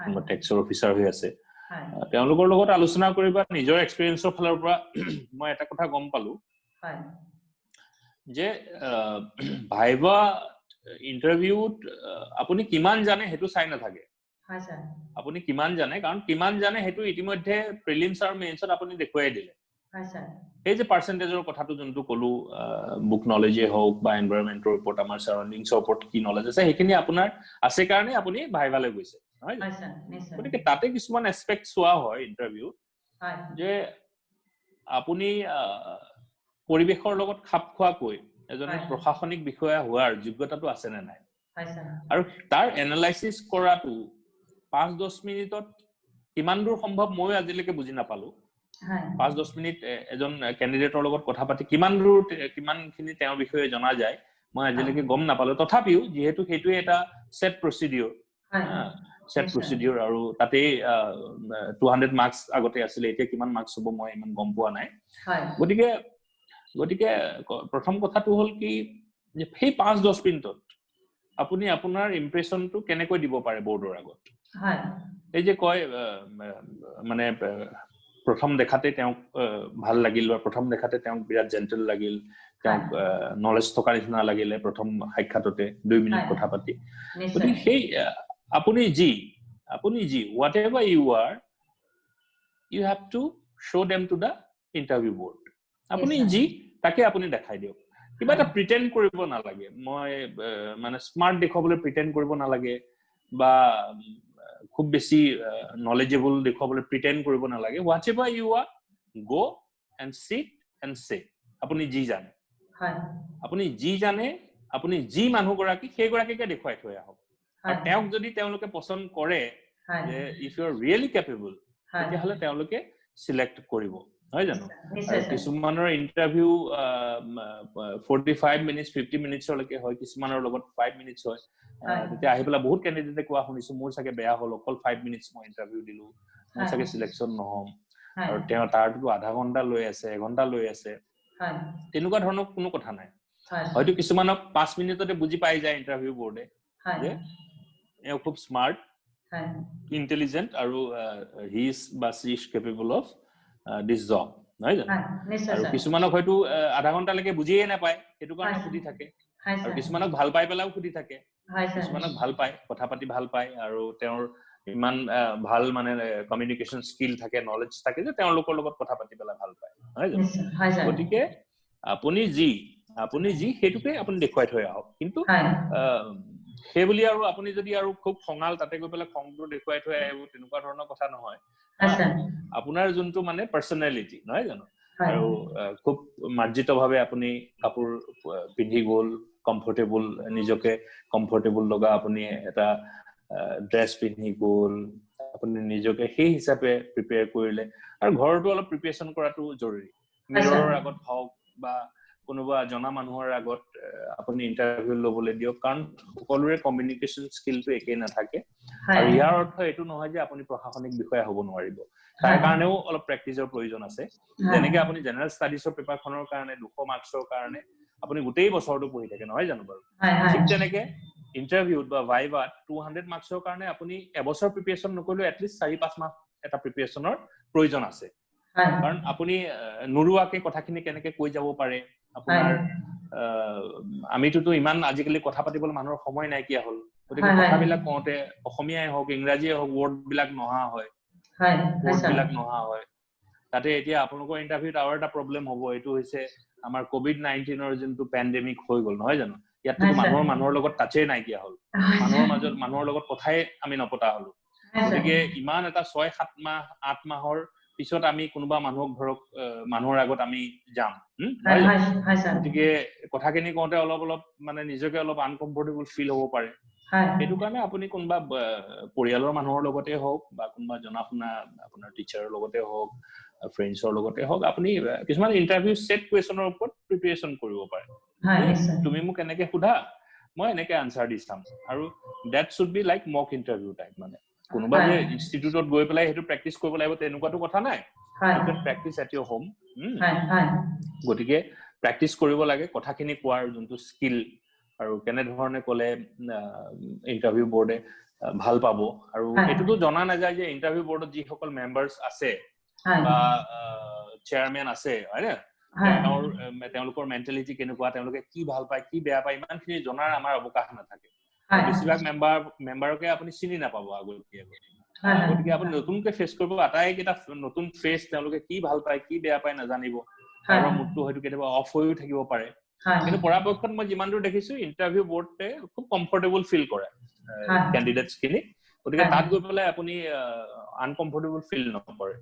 কোনোবা টেক্সৰ অফিচাৰ হৈ আছে তেওঁলোকৰ লগত আলোচনা কৰিবা নিজৰ এক্সপেৰিয়েন্সৰ ফালৰ পৰা মই এটা কথা গম পালো হয় যে ভাইবা ইন্টাৰভিউত আপুনি কিমান জানে হেতু চাই না থাকে হয় স্যাৰ আপুনি কিমান জানে কাৰণ কিমান জানে হেতু ইতিমধ্যে প্ৰিলিমছ আৰু মেইনছত আপুনি দেখুৱাই দিলে হয় স্যাৰ এই যে পাৰ্সেন্টেজৰ কথাটো যোনটো কলো বুক নলেজে হওক বা এনভায়ৰনমেন্টৰ ওপৰত আমাৰ সাৰাউন্ডিংছৰ ওপৰত কি নলেজ আছে হেখিনি আপোনাৰ আছে কাৰণে আপুনি ভাইভালৈ গৈছে হয় স্যাৰ নিশ্চয় গতিকে তাতে কিছুমান এসপেক্ট চোৱা হয় ইন্টাৰভিউ হয় যে আপুনি পৰিবেশৰ লগত খাপ খোৱাকৈ এজন প্ৰশাসনিক বিষয়া হোৱাৰ যোগ্যতাটো আছে নে নাই হয় স্যাৰ আৰু তাৰ এনালাইসিস কৰাটো 5-10 মিনিটত কিমান দূৰ সম্ভৱ মই আজিলৈকে বুজি নাপালো হয় 5-10 মিনিট এজন ক্যান্ডিডেটৰ লগত কথা পাতি কিমান দূৰ কিমানখিনি তেওঁৰ বিষয়ে জনা যায় মই আজিলৈকে গম নাপালো তথাপিও যেহেতু হেতুই এটা সেট প্ৰসিডিউৰ হয় সেট প্ৰসিডিউৰ আৰু তাতে 200 মাৰ্কস আগতে আছিল এতিয়া কিমান মাৰ্কস হ'ব মই ইমান গম পোৱা নাই হয় গতিকে গতিকে প্ৰথম কথাটো হ'ল কি যে সেই 5-10 মিনিটত আপুনি আপোনাৰ ইমপ্ৰেছনটো কেনেকৈ দিব পাৰে বোৰ্ডৰ আগত হয় এই যে কয় মানে প্ৰথম দেখাতে তেওঁক ভাল লাগিল বা প্ৰথম দেখাতে তেওঁক বিৰাট জেন্টল লাগিল তেওঁক নলেজ থকা নিচিনা লাগিলে প্ৰথম সাক্ষাততে 2 মিনিট কথা পাতি গতিকে সেই আপুনি G whatever you are you have to show them to the interview board আপুনি জি তাকে আপুনি দেখাই দিয়ক কিবা এটা প্ৰিটেন্ড কৰিব নালাগে মই মানে স্মাৰ্ট দেখাবলৈ প্ৰিটেন্ড কৰিব নালাগে বা খুব বেছি নলেজেবল দেখাবলৈ প্ৰিটেন্ড কৰিব নালাগে whatever you are go and sit and say আপুনি জি জানে হয় আপুনি জি জানে আপুনি জি মানুহ গৰাকী সেই গৰাকীকে দেখুৱাই থৈ আহক আৰু তেওঁক যদি তেওঁলোকে পছন্দ কৰে যে if you are really capable তেতিয়াহলে তেওঁলোকে সিলেক্ট কৰিব হয় জানো আৰু কিছুমানৰ ইন্টাৰভিউ 45 মিনিটস 50 মিনিটছলৈকে হয় কিছুমানৰ লগত 5 মিনিটস হয় তেতিয়া আহিবলা বহুত ক্যান্ডিডেটে কোৱা শুনিছো মোৰ চাগে বেয়া হল অকল 5 মিনিটস মই ইন্টাৰভিউ দিলো মোৰ চাগে সিলেকশন নহম আৰু তেওঁ তাৰটো আধা ঘন্টা লৈ আছে 1 ঘন্টা লৈ আছে হয় তেনেকুৱা ধৰণৰ কোনো কথা নাই হয়তো কিছুমানক 5 মিনিটতে বুজি পাই যায় ইন্টাৰভিউ বোৰ্ডে যে এও খুব স্মাৰ্ট intelligent আৰু he is বা she is capable of this job নহয় জানো আৰু কিছুমানক হয়তো আধা ঘন্টা লৈকে বুজিয়ে নাপায় সেইটো কাৰণে খুদি থাকে আৰু কিছুমানক ভাল পাই পেলাও খুদি থাকে কিছুমানক ভাল পায় কথা পাতি ভাল পায় আৰু তেওঁৰ ইমান ভাল মানে কমিউনিকেশন স্কিল থাকে নলেজ থাকে যে তেওঁলোকৰ লগত কথা পাতি পেলা ভাল পায় নহয় জানো গতিকে আপুনি জি হেতুকে আপুনি দেখুৱাই থৈ আহক কিন্তু সেই বুলি আৰু আপুনি যদি আৰু খুব খঙাল তাতে গৈ পেলাই খংটো দেখুৱাই থৈ আহিব তেনেকুৱা ধৰণৰ কথা নহয় আপোনাৰ যোনটো মানে পাৰ্সোনালিটি নহয় জানো আৰু খুব মাৰ্জিতভাৱে আপুনি কাপোৰ পিন্ধি গল কমফৰ্টেবল নিজকে কমফৰ্টেবল লগা আপুনি এটা ড্ৰেছ পিন্ধি গল আপুনি নিজকে সেই হিচাপে প্ৰিপেয়াৰ কৰিলে আৰু ঘৰটো অলপ প্ৰিপেয়াৰচন কৰাটো জৰুৰী মিৰৰৰ আগত হওক বা কোনোবা জনা মানুহৰ আগত আপুনি ইন্টাৰভিউ লবলৈ দিয়ক কাৰণ সকলোৰে কমিউনিকেশন স্কিলটো একেই নাথাকে আৰু ইয়াৰ অৰ্থ এটো নহয় যে আপুনি প্ৰশাসনিক বিষয়া হ'ব নোৱাৰিব তাৰ কাৰণেও অলপ প্ৰেক্টিছৰ প্ৰয়োজন আছে যেনেকৈ আপুনি জেনাৰেল ষ্টাডিজৰ পেপাৰখনৰ কাৰণে 200 মাৰ্কছৰ কাৰণে আপুনি গোটেই বছৰটো পঢ়ি থাকে নহয় জানো বাৰু ঠিক তেনেকৈ ইন্টাৰভিউত বা ভাইভাত 200 মাৰ্কছৰ কাৰণে আপুনি এবছৰ প্ৰিপেয়াৰচন নকৰিলেও এটলিষ্ট 4-5 মাহ এটা প্ৰিপেয়াৰচনৰ প্ৰয়োজন আছে কাৰণ আপুনি নুৰুৱাকে কথাখিনি কেনেকৈ কৈ যাব পাৰে আপোনাৰ আমিটোতো ইমান আজিকালি কথা পাতিবলৈ মানুহৰ সময় নাইকিয়া হল গতিকে কথাবিলাক কওঁতে অসমীয়াই হওক ইংৰাজীয়ে হওক ওয়াৰ্ড বিলাক নহা হয় ওয়াৰ্ড বিলাক নহা হয় তাতে এতিয়া আপোনালোকৰ ইন্টাৰভিউত আৰু এটা প্ৰবলেম হ'ব এটো হৈছে আমাৰ কোভিড-19ৰ যোনটো পেণ্ডেমিক হৈ গল নহয় জানো ইয়াততো মানুহৰ লগত টাচে নাইকিয়া হল মানুহৰ লগত কথাই আমি নপতা হলো গতিকে ইমান এটা 6-7 মাহ 8 মাহৰ পিছত আমি কোনোবা মানুহক ধৰক মানুহৰ আগত আমি যাম গতিকে কথাখিনি কওঁতে অলপ মানে নিজকে অলপ আনকমফৰ্টেবল ফিল হ'ব পাৰে সেইটো কাৰণে আপুনি কোনোবা পৰিয়ালৰ মানুহৰ লগতে হওক বা কোনোবা জনাশুনা আপোনাৰ টিচাৰৰ লগতে হওক ফ্ৰেণ্ডছৰ লগতে হওক আপুনি কিছুমান ইন্টাৰভিউ সেট কোৱেশ্যনৰ ওপৰত প্ৰিপেয়াৰচন কৰিব পাৰে তুমি মোক এনেকৈ সোধা মই এনেকৈ আনসাৰ দি চাম আৰু that should be like mock interview type মানে কোনোবা যে ইনষ্টিটিউটত গৈ পেলাই হেতু প্ৰেক্টিস কৰিব লাগিব তেনেকুৱাটো কথা নাই you can practice at your home গতিকে প্ৰেক্টিস কৰিব লাগে কথাখিনি কোৱাৰ যোনটো স্কিল আৰু কেনে ধৰণে কলে ইন্টাৰভিউ বোৰ্ডে ভাল পাব আৰু এটোটো জনা নাযায় যে ইন্টাৰভিউ বোৰ্ডত যি সকল মেম্বাৰস আছে বা চেয়াৰম্যান আছে হয়নে তেওঁলোকৰ মেন্টালিটি কেনেকুৱা তেওঁলোকে কি ভাল পায় কি বেয়া পায় ইমানখিনি জনাৰ আমাৰ অৱকাশ নাথাকে বেছিভাগ মেম্বাৰকে আপুনি চিনি নাপাব আগলৈকে গতিকে আপুনি নতুনকৈ ফেচ কৰিব আটাইকেইটা নতুন ফেচ তেওঁলোকে কি ভাল পায় কি বেয়া পায় নাজানিব কাৰোবাৰ মুডটো হয়তো কেতিয়াবা অফ হৈও থাকিব পাৰে কিন্তু পৰাপক্ষত মই যিমান দূৰ দেখিছো ইন্টাৰভিউ বোৰ্ডে খুব কমফৰ্টেবল ফিল কৰে ক্যান্ডিডেটস খিনি গতিকে তাত গৈ পেলাই আপুনি আনকমফৰ্টেবল ফিল নকৰে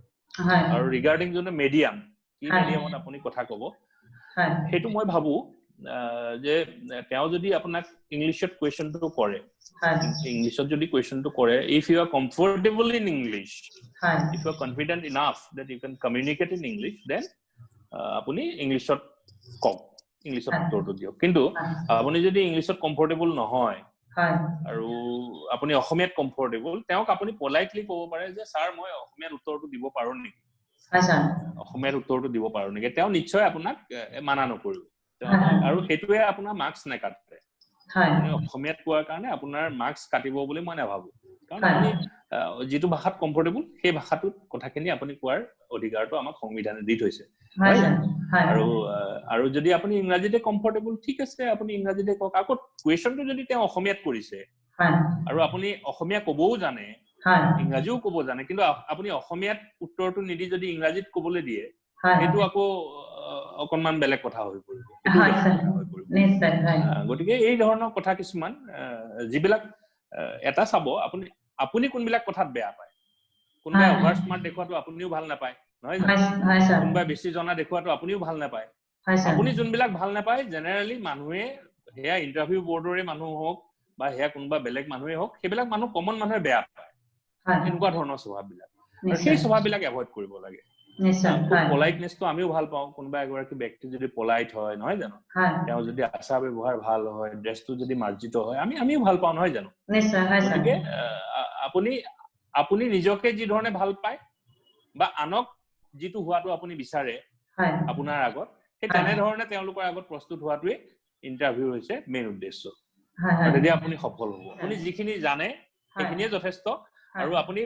আৰু ৰিগাৰ্ডিং যোনটো মিডিয়াম কি মিডিয়ামত আপুনি কথা কব সেইটো মই ভাবো যে তেওঁ যদি আপোনাক ইংলিশত কোৱেশ্চনটো কৰে ইংলিশত যদি কোৱেশ্চনটো কৰে if you are comfortable in English if you are confident enough that you can communicate in English then আপুনি ইংলিশত কওক ইংলিশত উত্তৰটো দিয়ক কিন্তু আপুনি যদি ইংলিশত কমফৰ্টেবল নহয় আৰু আপুনি অসমীয়াত কমফৰ্টেবল তেওঁক আপুনি পলাইটলি ক'ব পাৰে যে স্যাৰ মই অসমীয়াত উত্তৰটো দিব পাৰো নেকি হয় স্যাৰ অসমীয়াৰ উত্তৰটো দিব পাৰো নেকি তেওঁ নিশ্চয় আপোনাক মানা নকৰিব আৰু হেতুৱে আপোনাৰ মাৰ্কস নেকাটে হয় আপুনি অসমীয়াত কোৱাৰ কাৰণে আপোনাৰ মাৰ্কস কাটিব বুলি মই নাভাবো কাৰণ আপুনি যেটো ভাষাত কমফৰ্টেবল সেই ভাষাটোত কথাখিনি আপুনি কোৱাৰ অধিকাৰটো আমাক সংবিধানে দি থৈছে হয় আৰু যদি আপুনি ইংৰাজীতে কমফৰ্টেবল ঠিক আছে আপুনি ইংৰাজীতে কক আকৌ কোৱেশ্চনটো যদি তেওঁ অসমীয়াত কৰিছে আৰু আপুনি অসমীয়া কবও জানে ইংৰাজীও কব জানে কিন্তু আপুনি অসমীয়াত উত্তৰটো নিদি যদি ইংৰাজীত কবলৈ দিয়ে সেইটো আকৌ অকনমান বেলেগ কথা হৈ পৰিব গতিকে এই ধৰণৰ কথা কিছুমান যিবিলাক এটা চাব আপুনি কোনবিলাক কথাত বেয়া পায় কোনবাই অভাৰ স্মাৰ্ট দেখুৱাটো আপুনিও ভাল নাপায় নহয় জানো কোনবাই বেছি জনা দেখুৱাটো আপুনিও ভাল নাপায় আপুনি যোনবিলাক ভাল নাপায় জেনেৰেলি মানুহে হেয়া ইন্টাৰভিউ বৰ্ডৰে মানুহ হওক বা হেয়া কোনবা বেলেগ মানুহে হওক সেইবিলাক মানুহ কমন মানুহে বেয়া পায় এনেকুৱা ধৰণৰ স্বভাৱবিলাক আৰু সেই স্বভাৱবিলাক এভয়েড কৰিব লাগে নিশ্চয় পলাইটনেছটো আমিও ভাল পাওঁ কোনবা এগৰাকী ব্যক্তি যদি পলাইট হয় নহয় জানো তেওঁ যদি আচাৰ ব্যৱহাৰ ভাল হয় ড্ৰেছটো যদি মাৰ্জিত হয় আমিও ভাল পাওঁ নহয় জানো নিশ্চয় গতিকে আপুনি নিজকে যি ধৰণে ভাল পায় বা আনক যিটো হোৱাটো আপুনি বিচাৰে আপোনাৰ আগত সেই তেনে ধৰণে তেওঁলোকৰ আগত প্ৰস্তুত হোৱাটোৱে ইন্টাৰভিউ হৈছে মেইন উদ্দেশ্য তেতিয়া আপুনি সফল হ'ব আপুনি যিখিনি জানে সেইখিনিয়ে যথেষ্ট আৰু আপুনি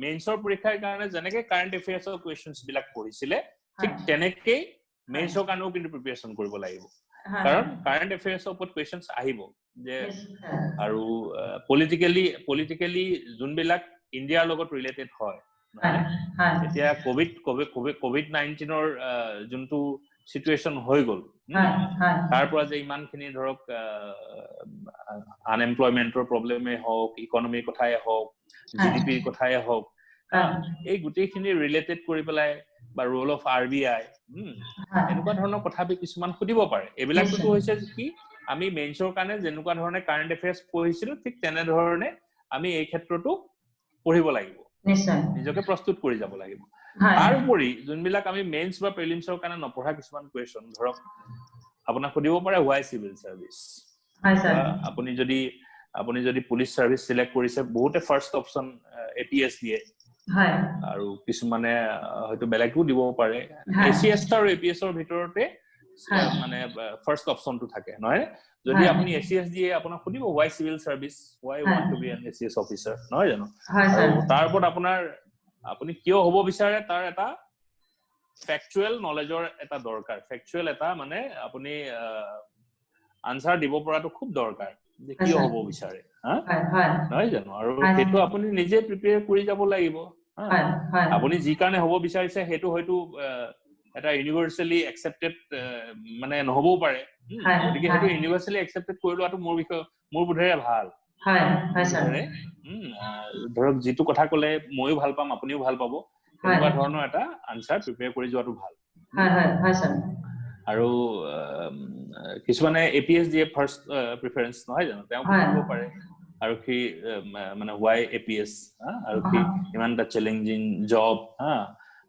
মেইনছৰ পৰীক্ষাৰ কাৰণে যেনেকৈ কাৰেণ্ট এফেয়াৰ্ছৰ কোৱেশ্চনছ বিলাক পঢ়িছিলে ঠিক তেনেকৈ মেইনছৰ কাৰণেও কিন্তু প্ৰিপাৰেচন কৰিব লাগিব কাৰণ কাৰেণ্ট এফেয়াৰ্ছৰ ওপৰত কোৱেশ্চনছ আহিব যে আৰু পলিটিক্যালি যোনবিলাক ইণ্ডিয়াৰ লগত ৰিলেটেড হয় এতিয়া কোভিড-19ৰ যোনটো সিচুৱেশন হৈ গল তাৰ পৰা যে ইমানখিনি ধৰক আনএমপ্লয়মেন্টৰ প্ৰবলেমে হওক ইকনমিৰ কথাই হওক জিডিপিৰ কথাই হওক এই গোটেইখিনি ৰিলেটেড কৰি পেলাই বা ৰোল অফ আৰবিআই এনেকুৱা ধৰণৰ কথাবি কিছুমান সুধিব পাৰে এইবিলাকটো হৈছে কি আমি মেইনছৰ কাৰণে যেনেকুৱা ধৰণে কাৰেণ্ট এফেয়াৰ্ছ পঢ়িছিলো ঠিক তেনে ধৰণে আমি এই ক্ষেত্ৰটো পঢ়িব লাগিব নিশ্চয় নিজকে প্ৰস্তুত কৰি যাব লাগিব তাৰ উপৰি যোনবিলাক আমি মেইনছ বা প্ৰিলিমছৰ কাৰণে নপঢ়া কিছুমান কোৱেশ্চন ধৰক আপোনাক সুধিব পাৰে হোৱাই সিভিল সাৰ্ভিস আপুনি যদি পুলিশ সাৰ্ভিস সিলেক্ট কৰিছে বহুতে ফাৰ্স্ট অপচন এপিএছ দিয়ে আৰু কিছুমানে হয়তো বেলেগও দিব পাৰে এসিএস আৰু এপিএছৰ ভিতৰতে মানে ফাৰ্স্ট অপচনটো থাকে নহয় যদি আপুনি এসিএস দিয়ে আপোনাক সুধিব why civil service why want to be an ACS officer নহয় জানো আৰু তাৰ ওপৰত আপুনি কিয় হ'ব বিচাৰে তাৰ এটা ফ্যাকচুৱেল নলেজৰ এটা দৰকাৰ ফ্যাকচুৱেল এটা মানে আপুনি আনসাৰ দিব পৰাটো খুব দৰকাৰ যে কিয় হ'ব বিচাৰে নহয় জানো আৰু সেইটো আপুনি নিজে প্ৰিপেয়াৰ কৰি যাব লাগিব আপুনি যি কাৰণে হ'ব বিচাৰিছে সেইটো হয়তো এটা ইউনিভাৰ্সালি একসেপ্টেড মানে নহবও পাৰে গতিকে সেইটো ইউনিভাৰ্সালি একসেপ্টেড কৰি লোৱাটো মোৰ বোধেৰে ভাল ধৰক যিটো কথা ক'লে ময়ো ভাল পাম আপুনিও ভাল পাব তেনেকুৱা ধৰণৰ এটা আনসাৰ প্ৰিপেয়াৰ কৰি যোৱাটো ভাল আৰু কিছুমানে এপিএছ দিয়ে ফাৰ্স্ট প্ৰিফাৰেন্স নহয় জানো তেওঁ কৰিব পাৰে আৰু কি মানে হোৱাই এপিএছ আৰু কি ইমান এটা চ্যালেঞ্জিং জব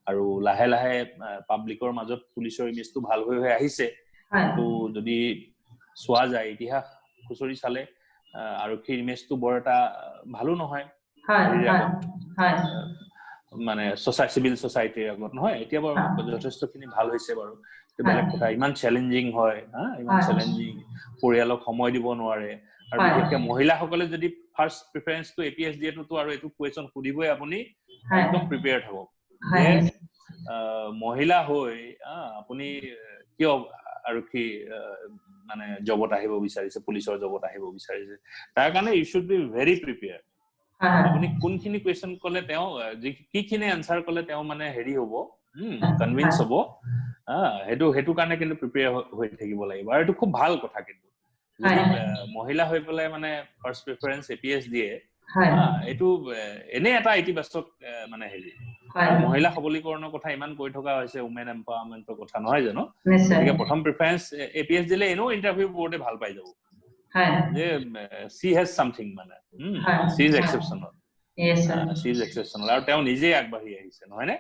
আৰু লাহে লাহে পাব্লিকৰ মাজত পুলিচৰ ইমেজটো ভাল হৈ আহিছে কিন্তু যদি চোৱা যায় ইতিহাস খুচৰি চালে আৰক্ষীৰ ইমেজটো বৰ এটা ভালো নহয় মানে চিভিল সোসাইটিৰ আগত নহয় এতিয়া যথেষ্টখিনি ভাল হৈছে বাৰু বেলেগ কথা ইমান চ্যালেঞ্জিং হয় ইমান চ্যালেঞ্জিং পৰিয়ালক সময় দিব নোৱাৰে আৰু বিশেষকৈ মহিলাসকলে যদি ফাৰ্স্ট প্ৰিফাৰেন্সটো এপিএছ দিয়েটো আৰু এইটো কোৱেশ্চন সুধিবই আপুনি একদম প্ৰিপেয়াৰ্ড হ'ব যে মহিলা হৈ আপুনি কিয় আৰক্ষী মানে জবত আহিব বিচাৰিছে পুলিচৰ জবত আহিব বিচাৰিছে তাৰ কাৰণে you should be very prepared আপুনি কোনখিনি কোৱেশ্চন ক'লে তেওঁ কিখিনি আনসাৰ ক'লে তেওঁ মানে হেৰি হ'ব কনভিন্স হ'ব হেতু কাৰণে কিন্তু প্ৰিপেয়াৰ হৈ থাকিব লাগিব আৰু এটো খুব ভাল কথা কিন্তু যদি মহিলা হৈ পেলাই মানে ফাৰ্স্ট প্ৰিফাৰেন্স এপিএছ দিয়ে এটো এনে এটা ইতিবাচক মানে হেৰি মহিলা সবলীকৰণৰ কথা ইমান কৈ থকা হৈছে উমেন এম্পাৱাৰমেন্টৰ কথা নহয় জানো গতিকে প্ৰথম প্ৰিফাৰেন্স এপিএছ দিলে এনেও ইন্টাৰভিউ বোৰ্ডে ভাল পাই যাব যে she has something মানে she is exceptional she is exceptional আৰু তেওঁ নিজে আগবাঢ়ি আহিছে নহয় নে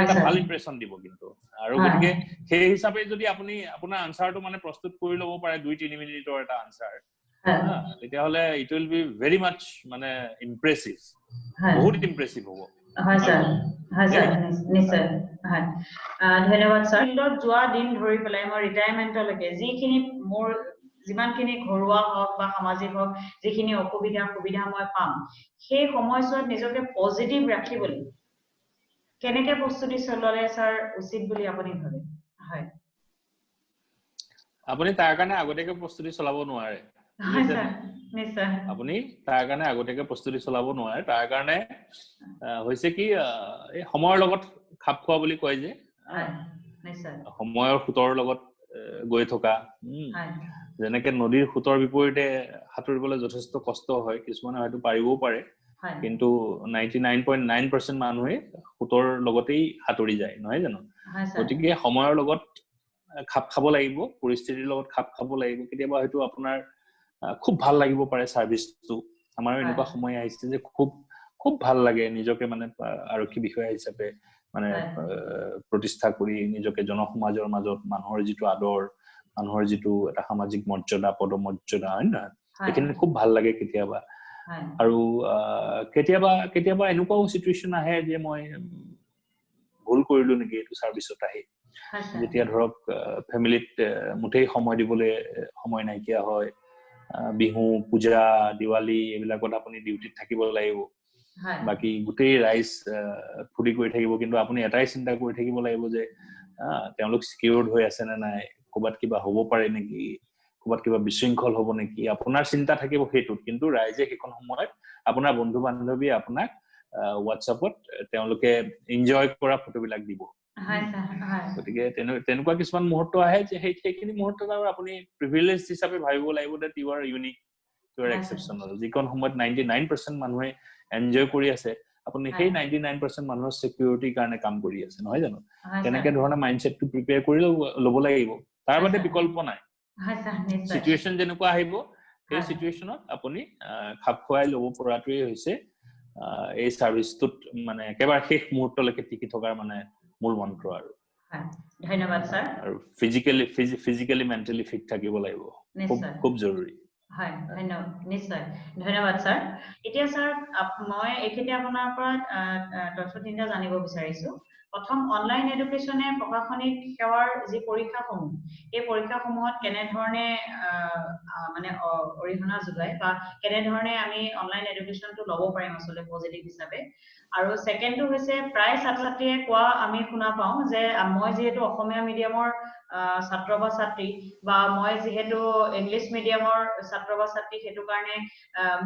এটা ভাল ইমপ্ৰেছন দিব কিন্তু আৰু গতিকে সেই হিচাপে যদি আপুনি আপোনাৰ আনসাৰটো মানে প্ৰস্তুত কৰি ল'ব পাৰে 2-3 মিনিটৰ এটা আনসাৰ তেতিয়া হলে ইট উইল বি ভেৰি মাচ মানে ইমপ্ৰেছিভ বহুত ইমপ্ৰেছিভ হ'ব হয় স্যাৰ নিশ্চয় হয় ধন্যবাদ স্যাৰ ফিল্ডত যোৱা দিন ধৰি পেলাই মই ৰিটায়াৰমেণ্টলৈকে যিখিনি মোৰ যিমানখিনি ঘৰুৱা হওক বা সামাজিক হওক যিখিনি সুবিধা মই পাম সেই সময়ছোৱাত নিজকে পজিটিভ ৰাখিবলৈ কেনেকে প্ৰস্তুতি চলালে স্যাৰ উচিত বুলি আপুনি ভাবে হয় আপুনি তাৰ কাৰণে আগতীয়াকৈ প্ৰস্তুতি চলাব নোৱাৰে নিশ্চয় আপুনি তাৰ কাৰণে আগতীয়াকৈ প্ৰস্তুতি চলাব নোৱাৰে তাৰ কাৰণে হৈছে কি এই সময়ৰ লগত খাপ খোৱা বুলি কয় যে সময়ৰ সোঁতৰ লগত গৈ থকা যেনেকে নদীৰ সোঁতৰ বিপৰীতে সাঁতুৰিবলৈ যথেষ্ট কষ্ট হয় কিছুমানে হয়তো পাৰিবও পাৰে কিন্তু 99.9% মানুহে সোঁতৰ লগতেই সাঁতুৰি যায় নহয় জানো গতিকে সময়ৰ লগত খাপ খাব লাগিব পৰিস্থিতিৰ লগত খাপ খাব লাগিব কেতিয়াবা হয়তো আপোনাৰ খুব ভাল লাগিব পাৰে সাৰ্ভিসটো আমাৰ এনেকুৱা সময় আহিছে যে খুব ভাল লাগে নিজকে মানে আৰক্ষী বিষয়া হিচাপে মানে প্ৰতিষ্ঠা কৰি নিজকে জনসমাজৰ মাজত মানুহৰ যিটো আদৰ মানুহৰ যিটো এটা সামাজিক মৰ্যাদা পদমৰ্যাদা হয় না এইখিনি খুব ভাল লাগে কেতিয়াবা আৰু কেতিয়াবা এনেকুৱাও সিচুৱেচন আহে যে মই ভুল কৰিলো নেকি এইটো সাৰ্ভিসত আহি যেতিয়া ধৰক ফ্যামিলিত মুঠেই সময় দিবলৈ সময় নাইকিয়া হয় বিহু পূজা দিৱালী এইবিলাকত আপুনি ডিউটিত থাকিব লাগিব বাকি গোটেই ৰাইজ ফুৰি কৰি থাকিব কিন্তু আপুনি এটাই চিন্তা কৰি থাকিব লাগিব যে তেওঁলোক সিকিউৰড হৈ আছে নে নাই ক'বাত কিবা হ'ব পাৰে নেকি ক'বাত কিবা বিশৃংখল হ'ব নেকি আপোনাৰ চিন্তা থাকিব হেতুত কিন্তু ৰাইজে সেইখন সময়ত আপোনাৰ বন্ধু বান্ধৱী আপোনাক WhatsAppত তেওঁলোকে এনজয় কৰা ফটোবিলাক দিব গতিকে তেনেকুৱা কিছুমান মুহূৰ্ত আহে যে সেইখিনি মুহূৰ্তত আৰু আপুনি প্ৰিভিলেজ হিচাপে ভাবিব লাগিব যে you are unique you are exceptional যিকোন সময়ত 99% মানুহে এনজয় কৰি আছে আপুনি সেই 99% মানুহৰ সিকিউৰিটিৰ কাৰণে কাম কৰি আছে নহয় জানো তেনেকে ধৰণে মাইন্ডসেটটো প্ৰিপেয়াৰ কৰি ল'ব লাগিব তাৰ বাদে বিকল্প নাই সিচুৱেচন যেনেকুৱা আহিব সেই সিচুৱেচনত আপুনি খাপ খুৱাই ল'ব পৰাটোৱে হৈছে এই সাৰ্ভিসটোত মানে একেবাৰে শেষ মুহূৰ্তলৈকে টিকি থকাৰ মানে মূল মন্ত্ৰ আৰু ধন্যবাদ স্যাৰ আৰু ফিজিক্যালি মেন্টালি ফিট থাকিব লাগিব খুব জৰুৰী হয় ধন্যবাদ নিশ্চয় ধন্যবাদ স্যাৰ এতিয়া স্যাৰ মই এখিনি আপোনাৰ পৰা তথ্য তিনিটা জানিব বিচাৰিছো প্ৰথম অনলাইন এডুকেশ্যনে প্ৰশাসনিক সেৱাৰ যি পৰীক্ষাসমূহ এই পৰীক্ষাসমূহত কেনে ধৰণে মানে অৰিহণা যোগায় বা কেনে ধৰণে আমি অনলাইন এডুকেশ্যনটো ল'ব পাৰিম আসলে পজিটিভ হিচাপে আৰু সেকেন্ডটো হৈছে প্ৰায় ছাত্ৰ-ছাত্ৰীয়ে কোৱা আমি শুনা পাওঁ যে মই যেহেতু অসমীয়া মিডিয়ামৰ ছাত্ৰ বা ছাত্ৰী বা মই যেহেতু ইংলিশ মিডিয়ামৰ ছাত্ৰ বা ছাত্ৰী হেতু কাৰণে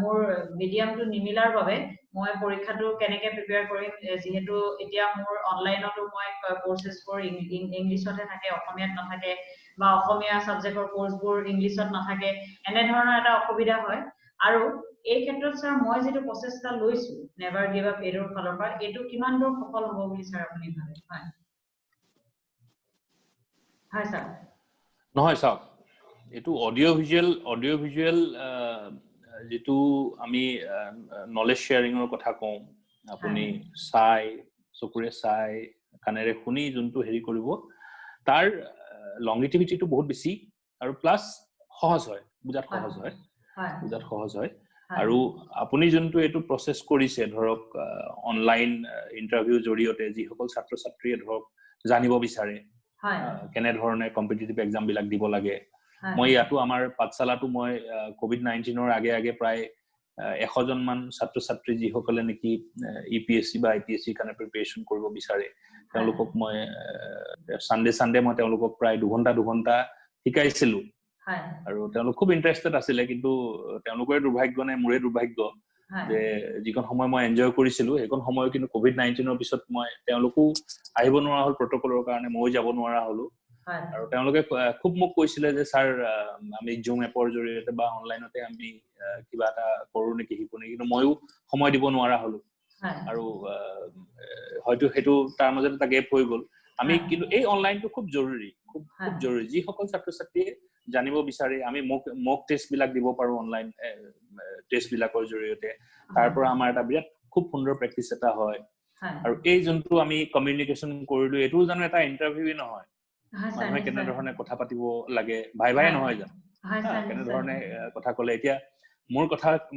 মোৰ মিডিয়ামটো নিমিলাৰ বাবে মই পৰীক্ষাটো কেনেকে প্ৰিপেয়াৰ কৰিম যেহেতু এতিয়া মোৰ অনলাইনতো মই কোৰ্সেছবোৰ ইংলিশতে থাকে অসমীয়াত নাথাকে বা অসমীয়া সাবজেক্টৰ কোৰ্সবোৰ ইংলিশত নাথাকে এনে ধৰণৰ এটা অসুবিধা হয় আৰু এই ক্ষেত্ৰত স্যাৰ মই যেটো প্ৰচেষ্টা লৈছো নেভাৰ গিভ আপ এডৰ ফালৰ পৰা এটো কিমান দূৰ সফল হ'ব বুলি স্যাৰ আপুনি ভাবে হয় স্যাৰ নহয় চাওক এটো অডিও ভিজুৱেল যেটো আমি নলেজ শেয়াৰিংৰ কথা কওঁ আপুনি চাই চকুৰে চাই কানেৰে শুনি যোনটো হেৰি কৰিব তাৰ লংগিটিভিটিটো বহুত বেছি আৰু প্লাস সহজ হয় বুজাত সহজ হয় আৰু আপুনি যোনটো এটো প্ৰসেস কৰিছে ধৰক অনলাইন ইন্টাৰভিউ জৰিয়তে যি সকল ছাত্ৰ ছাত্ৰীয়ে ধৰক জানিব বিচাৰে কেনে ধৰণে কম্পিটিটিভ এক্সাম বিলাক দিব লাগে মই ইয়াতো আমাৰ পাঠশালাটো মই কোভিড-19ৰ আগে প্ৰায় 100 জন মান ছাত্ৰ ছাত্ৰী যি সকলে নেকি ইপিএসসি বা আইপিএসসি কাৰণে প্ৰিপাৰেচন কৰিব বিচাৰে তেওঁলোকক মই সানডে মই তেওঁলোকক প্ৰায় 2 ঘণ্টা শিকাইছিলো আৰু তেওঁলোক খুব ইন্টাৰেষ্টেড আছিল কিন্তু তেওঁলোকৰ দুৰ্ভাগ্য নাই মোৰে দুৰ্ভাগ্য যে যিকোন সময় মই এনজয় কৰিছিলো এইকোন সময় কিন্তু কোভিড-19ৰ পিছত মই তেওঁলোকো আহিব নোৱাৰা হল প্ৰটোকলৰ কাৰণে মই যাব নোৱাৰা হলো আৰু তেওঁলোকে খুব মোক কৈছিলে যে স্যাৰ আমি জুম এপৰ জৰিয়তে বা অনলাইনতে আমি কিবা এটা কৰো নেকি হিকো নেকি কিন্তু মইও সময় দিব নোৱাৰা হলো আৰু হয়তো হেতু তাৰ মাজত এটা গেপ হৈ গল আমি কিন্তু এই অনলাইনটো খুব জৰুৰী খুব জৰুৰী যি সকল ছাত্ৰ ছাত্ৰীয়ে জানিব বিচাৰে আমি মক টেষ্ট বিলাক দিব পাৰো অনলাইন টেষ্ট বিলাকৰ জৰিয়তে তাৰ পৰা আমাৰ এটা বিৰাট খুব সুন্দৰ প্ৰেক্টিছ এটা হয় আৰু এই যোনটো আমি কমিউনিকেশ্যন কৰিলো এটো জানো এটা ইন্টাৰভিউই নহয় মানুহে কেনে ধৰণে কথা পাতিব লাগে ভাই নহয় জানো কেনে ধৰণে কথা ক'লে এতিয়া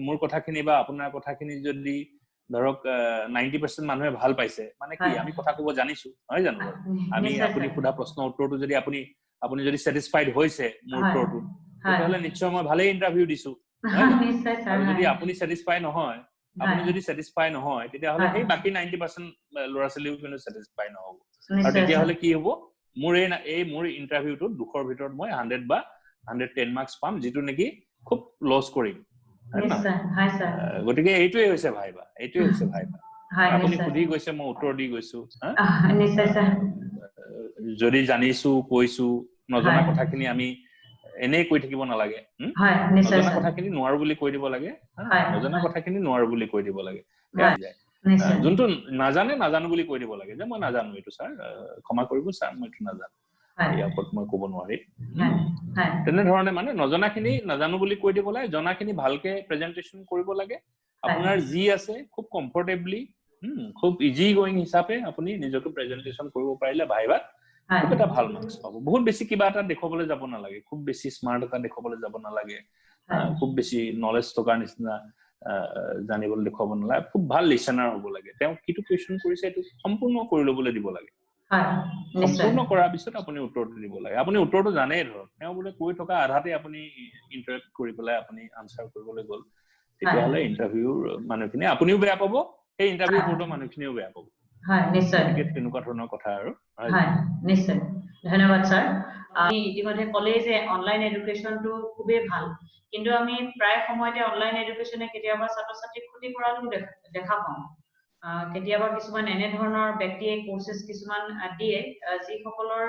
মোৰ কথাখিনি বা আপোনাৰ কথাখিনি যদি ধৰক 90% মানুহে ভাল পাইছে মানে কি আমি কথা ক'ব জানিছো হয় জানো আমি আপুনি খুদা প্ৰশ্ন উত্তৰটো যদি আপুনি যদি স্যাটিসফাইড হৈছে মোৰ উত্তৰটো তেতিয়াহলে নিশ্চয় মই ভালে ইন্টাৰভিউ দিছো আৰু যদি আপুনি স্যাটিসফাই নহয় আপুনি যদি স্যাটিসফাই নহয় তেতিয়াহলে সেই বাকি 90% ল'ৰা ছোৱালীও কিন্তু স্যাটিসফাই নহব আৰু তেতিয়াহলে কি হ'ব মোৰ ইন্টাৰভিউটো দুখৰ ভিতৰত মই 100 বা 110 মাৰ্কস পাম যেটো নেকি খুব লছ কৰিম গতিকে এইটোৱে হৈছে ভাইবা আপুনি খুদি গৈছে মই উত্তৰ দি গৈছো যদি জানিছো কৈছো নজনা কথাখিনি আমি এনেই কৈ থাকিব নালাগে নজনা কথাখিনি নোৱাৰো বুলি কৈ দিব লাগে নজনা কথাখিনি নোৱাৰো বুলি কৈ দিব লাগে যোনটো নাজানো বুলি কৈ দিব লাগে যে মই নাজানো এইটো স্যাৰ ক্ষমা কৰিব স্যাৰ মই এইটো নাজানো ইয়াৰ ওপৰত মই ক'ব নোৱাৰি তেনে ধৰণে মানে নজনাখিনি নাজানো বুলি কৈ দিব লাগে জনাখিনি ভালকে প্ৰেজেন্টেচন কৰিব লাগে আপোনাৰ যি আছে খুব কমফৰ্টেবলি খুব ইজি গোইং হিচাপে আপুনি নিজকে প্ৰেজেন্টেচন কৰিব পাৰিলে ভাইবাত খুব এটা ভাল মাৰ্কস পাব বহুত বেছি কিবা এটা দেখবলৈ যাব নালাগে খুব বেছি স্মাৰ্ট এটা দেখবলৈ যাব নালাগে খুব বেছি নলেজ টকাৰ নিচিনা জানিবলৈ দেখুৱাব নালাগে খুব ভাল লিসেনাৰ হ'ব লাগে তেওঁ কিটো কোৱেশ্চন কৰিছে এটো সম্পূৰ্ণ কৰি ল'বলৈ দিব লাগে সম্পূৰ্ণ কৰাৰ পিছত আপুনি উত্তৰটো দিব লাগে আপুনি উত্তৰটো জানেই ধৰক তেওঁ বোলে কৈ থকা আধাতে আপুনি ইন্টাৰেক্ট কৰি পেলাই আপুনি আনসাৰ কৰিবলৈ গ'ল তেতিয়াহলে ইন্টাৰভিউৰ মানুহখিনি আপুনিও বেয়া পাব সেই ইন্টাৰভিউ বোৰ্ডৰ মানুহখিনিও বেয়া পাব নিশ্চয় তেনেকুৱা ধৰণৰ কথা আৰু নিশ্চয় ধন্যবাদ স্যাৰ আমি ইতিমধ্যে কলেজ যে অনলাইন এডুকেশনটো খুবেই ভাল কিন্তু আমি প্ৰায় সময়তে অনলাইন এডুকেশনে কেতিয়াবা ছাত্ৰ ছাত্ৰীক ক্ষতি কৰাটো দেখা পাওঁ কেতিয়াবা কিছুমান এনে ধৰণৰ ব্যক্তিয়ে কোৰ্সেস কিছুমান দিয়ে যি সকলৰ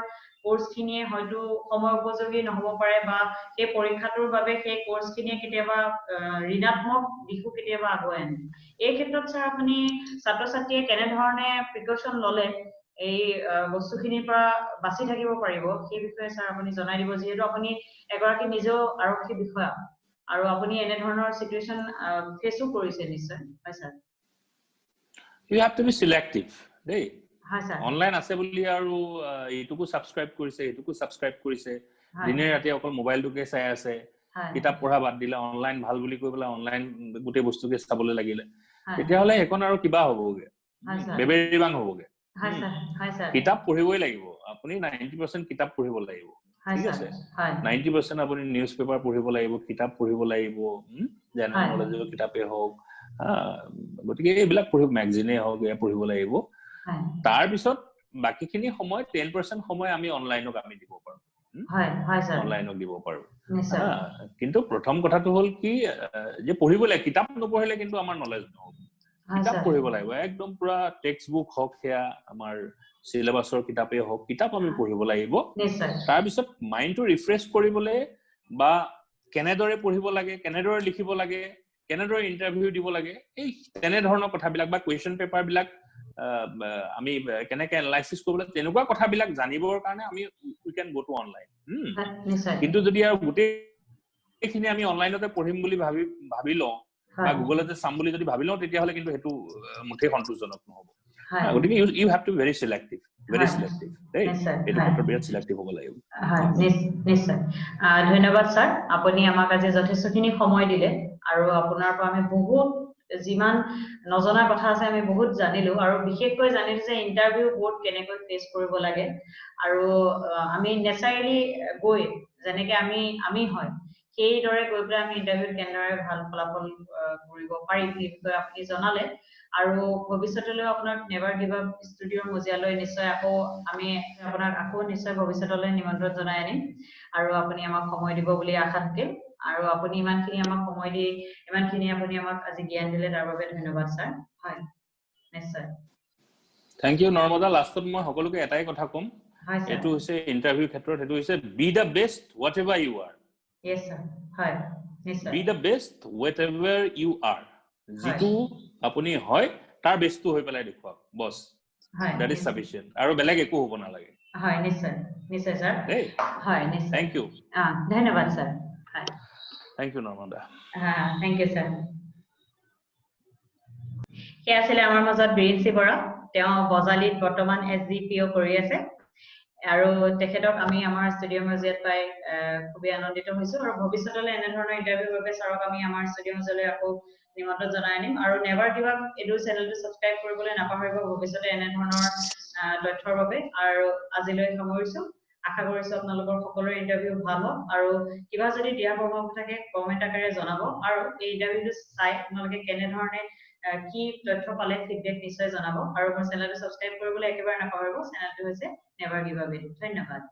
কোৰ্সখিনিয়ে হয়তো সময় উপযোগী নহব পাৰে বা সেই পৰীক্ষাটোৰ বাবে সেই কোৰ্সখিনিয়ে কেতিয়াবা ঋণাত্মক দিশো কেতিয়াবা আগুৱাই আনে এই ক্ষেত্ৰত স্যাৰ আপুনি ছাত্ৰ ছাত্ৰীয়ে কেনে ধৰণে প্ৰিকশন ললে এই বস্তুখিনিৰ পৰা বাছি থাকিব পাৰিব সেই বিষয়ে স্যাৰ আপুনি জনাই দিব যেহেতু আপুনি এগৰাকী নিজেও আৰক্ষী বিষয়া আৰু আপুনি এনে ধৰণৰ সিচুৱেশন ফেসও কৰিছে নিশ্চয় হয় sir you have to be selective দেই হয় স্যাৰ অনলাইন আছে বুলি আৰু এইটুকু সাবস্ক্ৰাইব কৰিছে দিনে ৰাতি অকল মোবাইলটোকে চাই আছে কিতাপ পঢ়া বাদ দিলে অনলাইন ভাল বুলি কৈ পেলাই অনলাইন গোটেই বস্তুকে চাবলৈ লাগিলে তেতিয়াহলে এখন আৰু কিবা হ'বগে বেবেৰিবাং হ'বগে কিতাপ পঢ়িবই লাগিব আপুনি 90% কিতাপ পঢ়িব লাগিব ঠিক আছে 90% আপুনি নিউজ পেপাৰ পঢ়িব লাগিব কিতাপ পঢ়িব লাগিব জেনেৰেল নলেজৰ কিতাপে হওক গতিকে এইবিলাক পঢ়িব ম্যাগাজিনে হওক এয়া পঢ়িব লাগিব তাৰ পিছত বাকিখিনি সময় 10% সময় আমি অনলাইনক আমি দিব পাৰো অনলাইনক দিব পাৰো কিন্তু প্ৰথম কথাটো হল কি যে পঢ়িব লাগে কিতাপ নপঢ়িলে কিন্তু আমাৰ নলেজ নহব কিতাপ পঢ়িব লাগিব একদম পুৰা টেক্সট বুক হওক হেয়া আমাৰ সিলেবাসৰ কিতাপে হওক কিতাপ আমি পঢ়িব লাগিব তাৰ পিছত মাইন্ডটো ৰিফ্ৰেশ কৰিবলৈ বা কেনেদৰে পঢ়িব লাগে কেনেদৰে লিখিব লাগে কেনেদৰে ইন্টাৰভিউ দিব লাগে এই তেনে ধৰণৰ কথাবিলাক বা কোৱেশ্চন পেপাৰ বিলাক আমি কেনেকৈ এনালাইসিস কৰিবলৈ তেনেকুৱা কথাবিলাক জানিবৰ কাৰণে আমি উই ক্যান গো টু অনলাইন কিন্তু যদি আৰু গোটেইখিনি আমি অনলাইনতে পঢ়িম বুলি ভাবি লওঁ বা গুগলতে চাম বুলি যদি ভাবি লওঁ তেতিয়াহলে কিন্তু হেতু মুঠে সন্তোষজনক নহব গতিকে you have to very selective দেই এইটো ক্ষেত্ৰত বিৰাট সিলেক্টিভ হ'ব লাগিব নিশ্চয় ধন্যবাদ স্যাৰ আপুনি আমাক আজি যথেষ্টখিনি সময় দিলে আৰু আপোনাৰ পৰা আমি বহুত যিমান নজনা কথা আছে আমি বহুত জানিলো আৰু বিশেষকৈ জানিলো যে ইন্টাৰভিউ বোৰ্ড কেনেকৈ ফেস কৰিব লাগে আৰু আমি নেচাৰেলি গৈ যেনেকৈ আমি হয় সেইদৰে গৈ পেলাই আমি ইন্টাৰভিউত কেনেদৰে ভাল ফলাফল কৰিব পাৰিম এই বিষয়ে আপুনি জনালে আৰু ভৱিষ্যতলৈ আপোনাক নেভাৰ গিভ আপ ষ্টুডিঅ'ৰ মজিয়ালৈ নিশ্চয় আমি আপোনাক নিশ্চয় ভৱিষ্যতলৈ নিমন্ত্ৰণ জনাই আনিম আৰু আপুনি আমাক সময় দিব বুলি আশা থাকিল আৰু আপুনি ইমানখিনি আমাক সময় দি ইমানখিনি আপুনি আমাক আজি জ্ঞান দিলে তাৰ বাবে ধন্যবাদ স্যাৰ হয় নিশ্চয় থ্যাংক ইউ নৰ্মদা লাষ্টত মই সকলোকে এটাই কথা কম এটো হৈছে ইন্টাৰভিউ ক্ষেত্ৰত এটো হৈছে be the best whatever you are yes sir হয় নিশ্চয় be the best whatever you are যেটো আপুনি হয় তাৰ বেষ্টটো হৈ পেলাই দেখুৱাওক বস that is sufficient আৰু বেলেগ একো হ'ব নালাগে হয় নিশ্চয় স্যাৰ হয় নিশ্চয় থ্যাংক ইউ ধন্যবাদ স্যাৰ হয় thank you Narmada thank you sir কে আছিল আমাৰ মাজত বীৰেন সি বৰা তেওঁ বজালিত বৰ্তমান এসডিপিও কৰি আছে আৰু তেখেতক আমি আমাৰ ষ্টুডিঅ' মিউজিয়াত পাই খুবেই আনন্দিত হৈছো আৰু ভৱিষ্যতলৈ এনে ধৰণৰ ইণ্টাৰভিউৰ বাবে ছাৰক আমি আমাৰ ষ্টুডিঅ' মিউজিয়ালৈ আকৌ নিমন্ত্ৰণ জনাই আনিম আৰু নেভাৰ গিভ আপ এডু চেনেলটো ছাবস্ক্ৰাইব কৰিবলৈ নাপাহৰিব ভৱিষ্যতে এনে ধৰণৰ তথ্যৰ বাবে আৰু আজিলৈ সামৰিছো আশা কৰিছো আপোনালোকৰ সকলোৰে ইণ্টাৰভিউ ভাল হওক আৰু কিবা যদি দিয়া পৰামৰ্শ থাকে কমেন্ট আকাৰে জনাব আৰু এই ইণ্টাৰভিউটো চাই আপোনালোকে কেনে ধৰণে কি তথ্য পালে ফিডবেক নিশ্চয় জনাব আৰু মোৰ চেনেলটো ছাবস্ক্ৰাইব কৰিবলৈ একেবাৰে নাপাহৰিব চেনেলটো হৈছে নেভাৰ গিভ আপ এডু ধন্যবাদ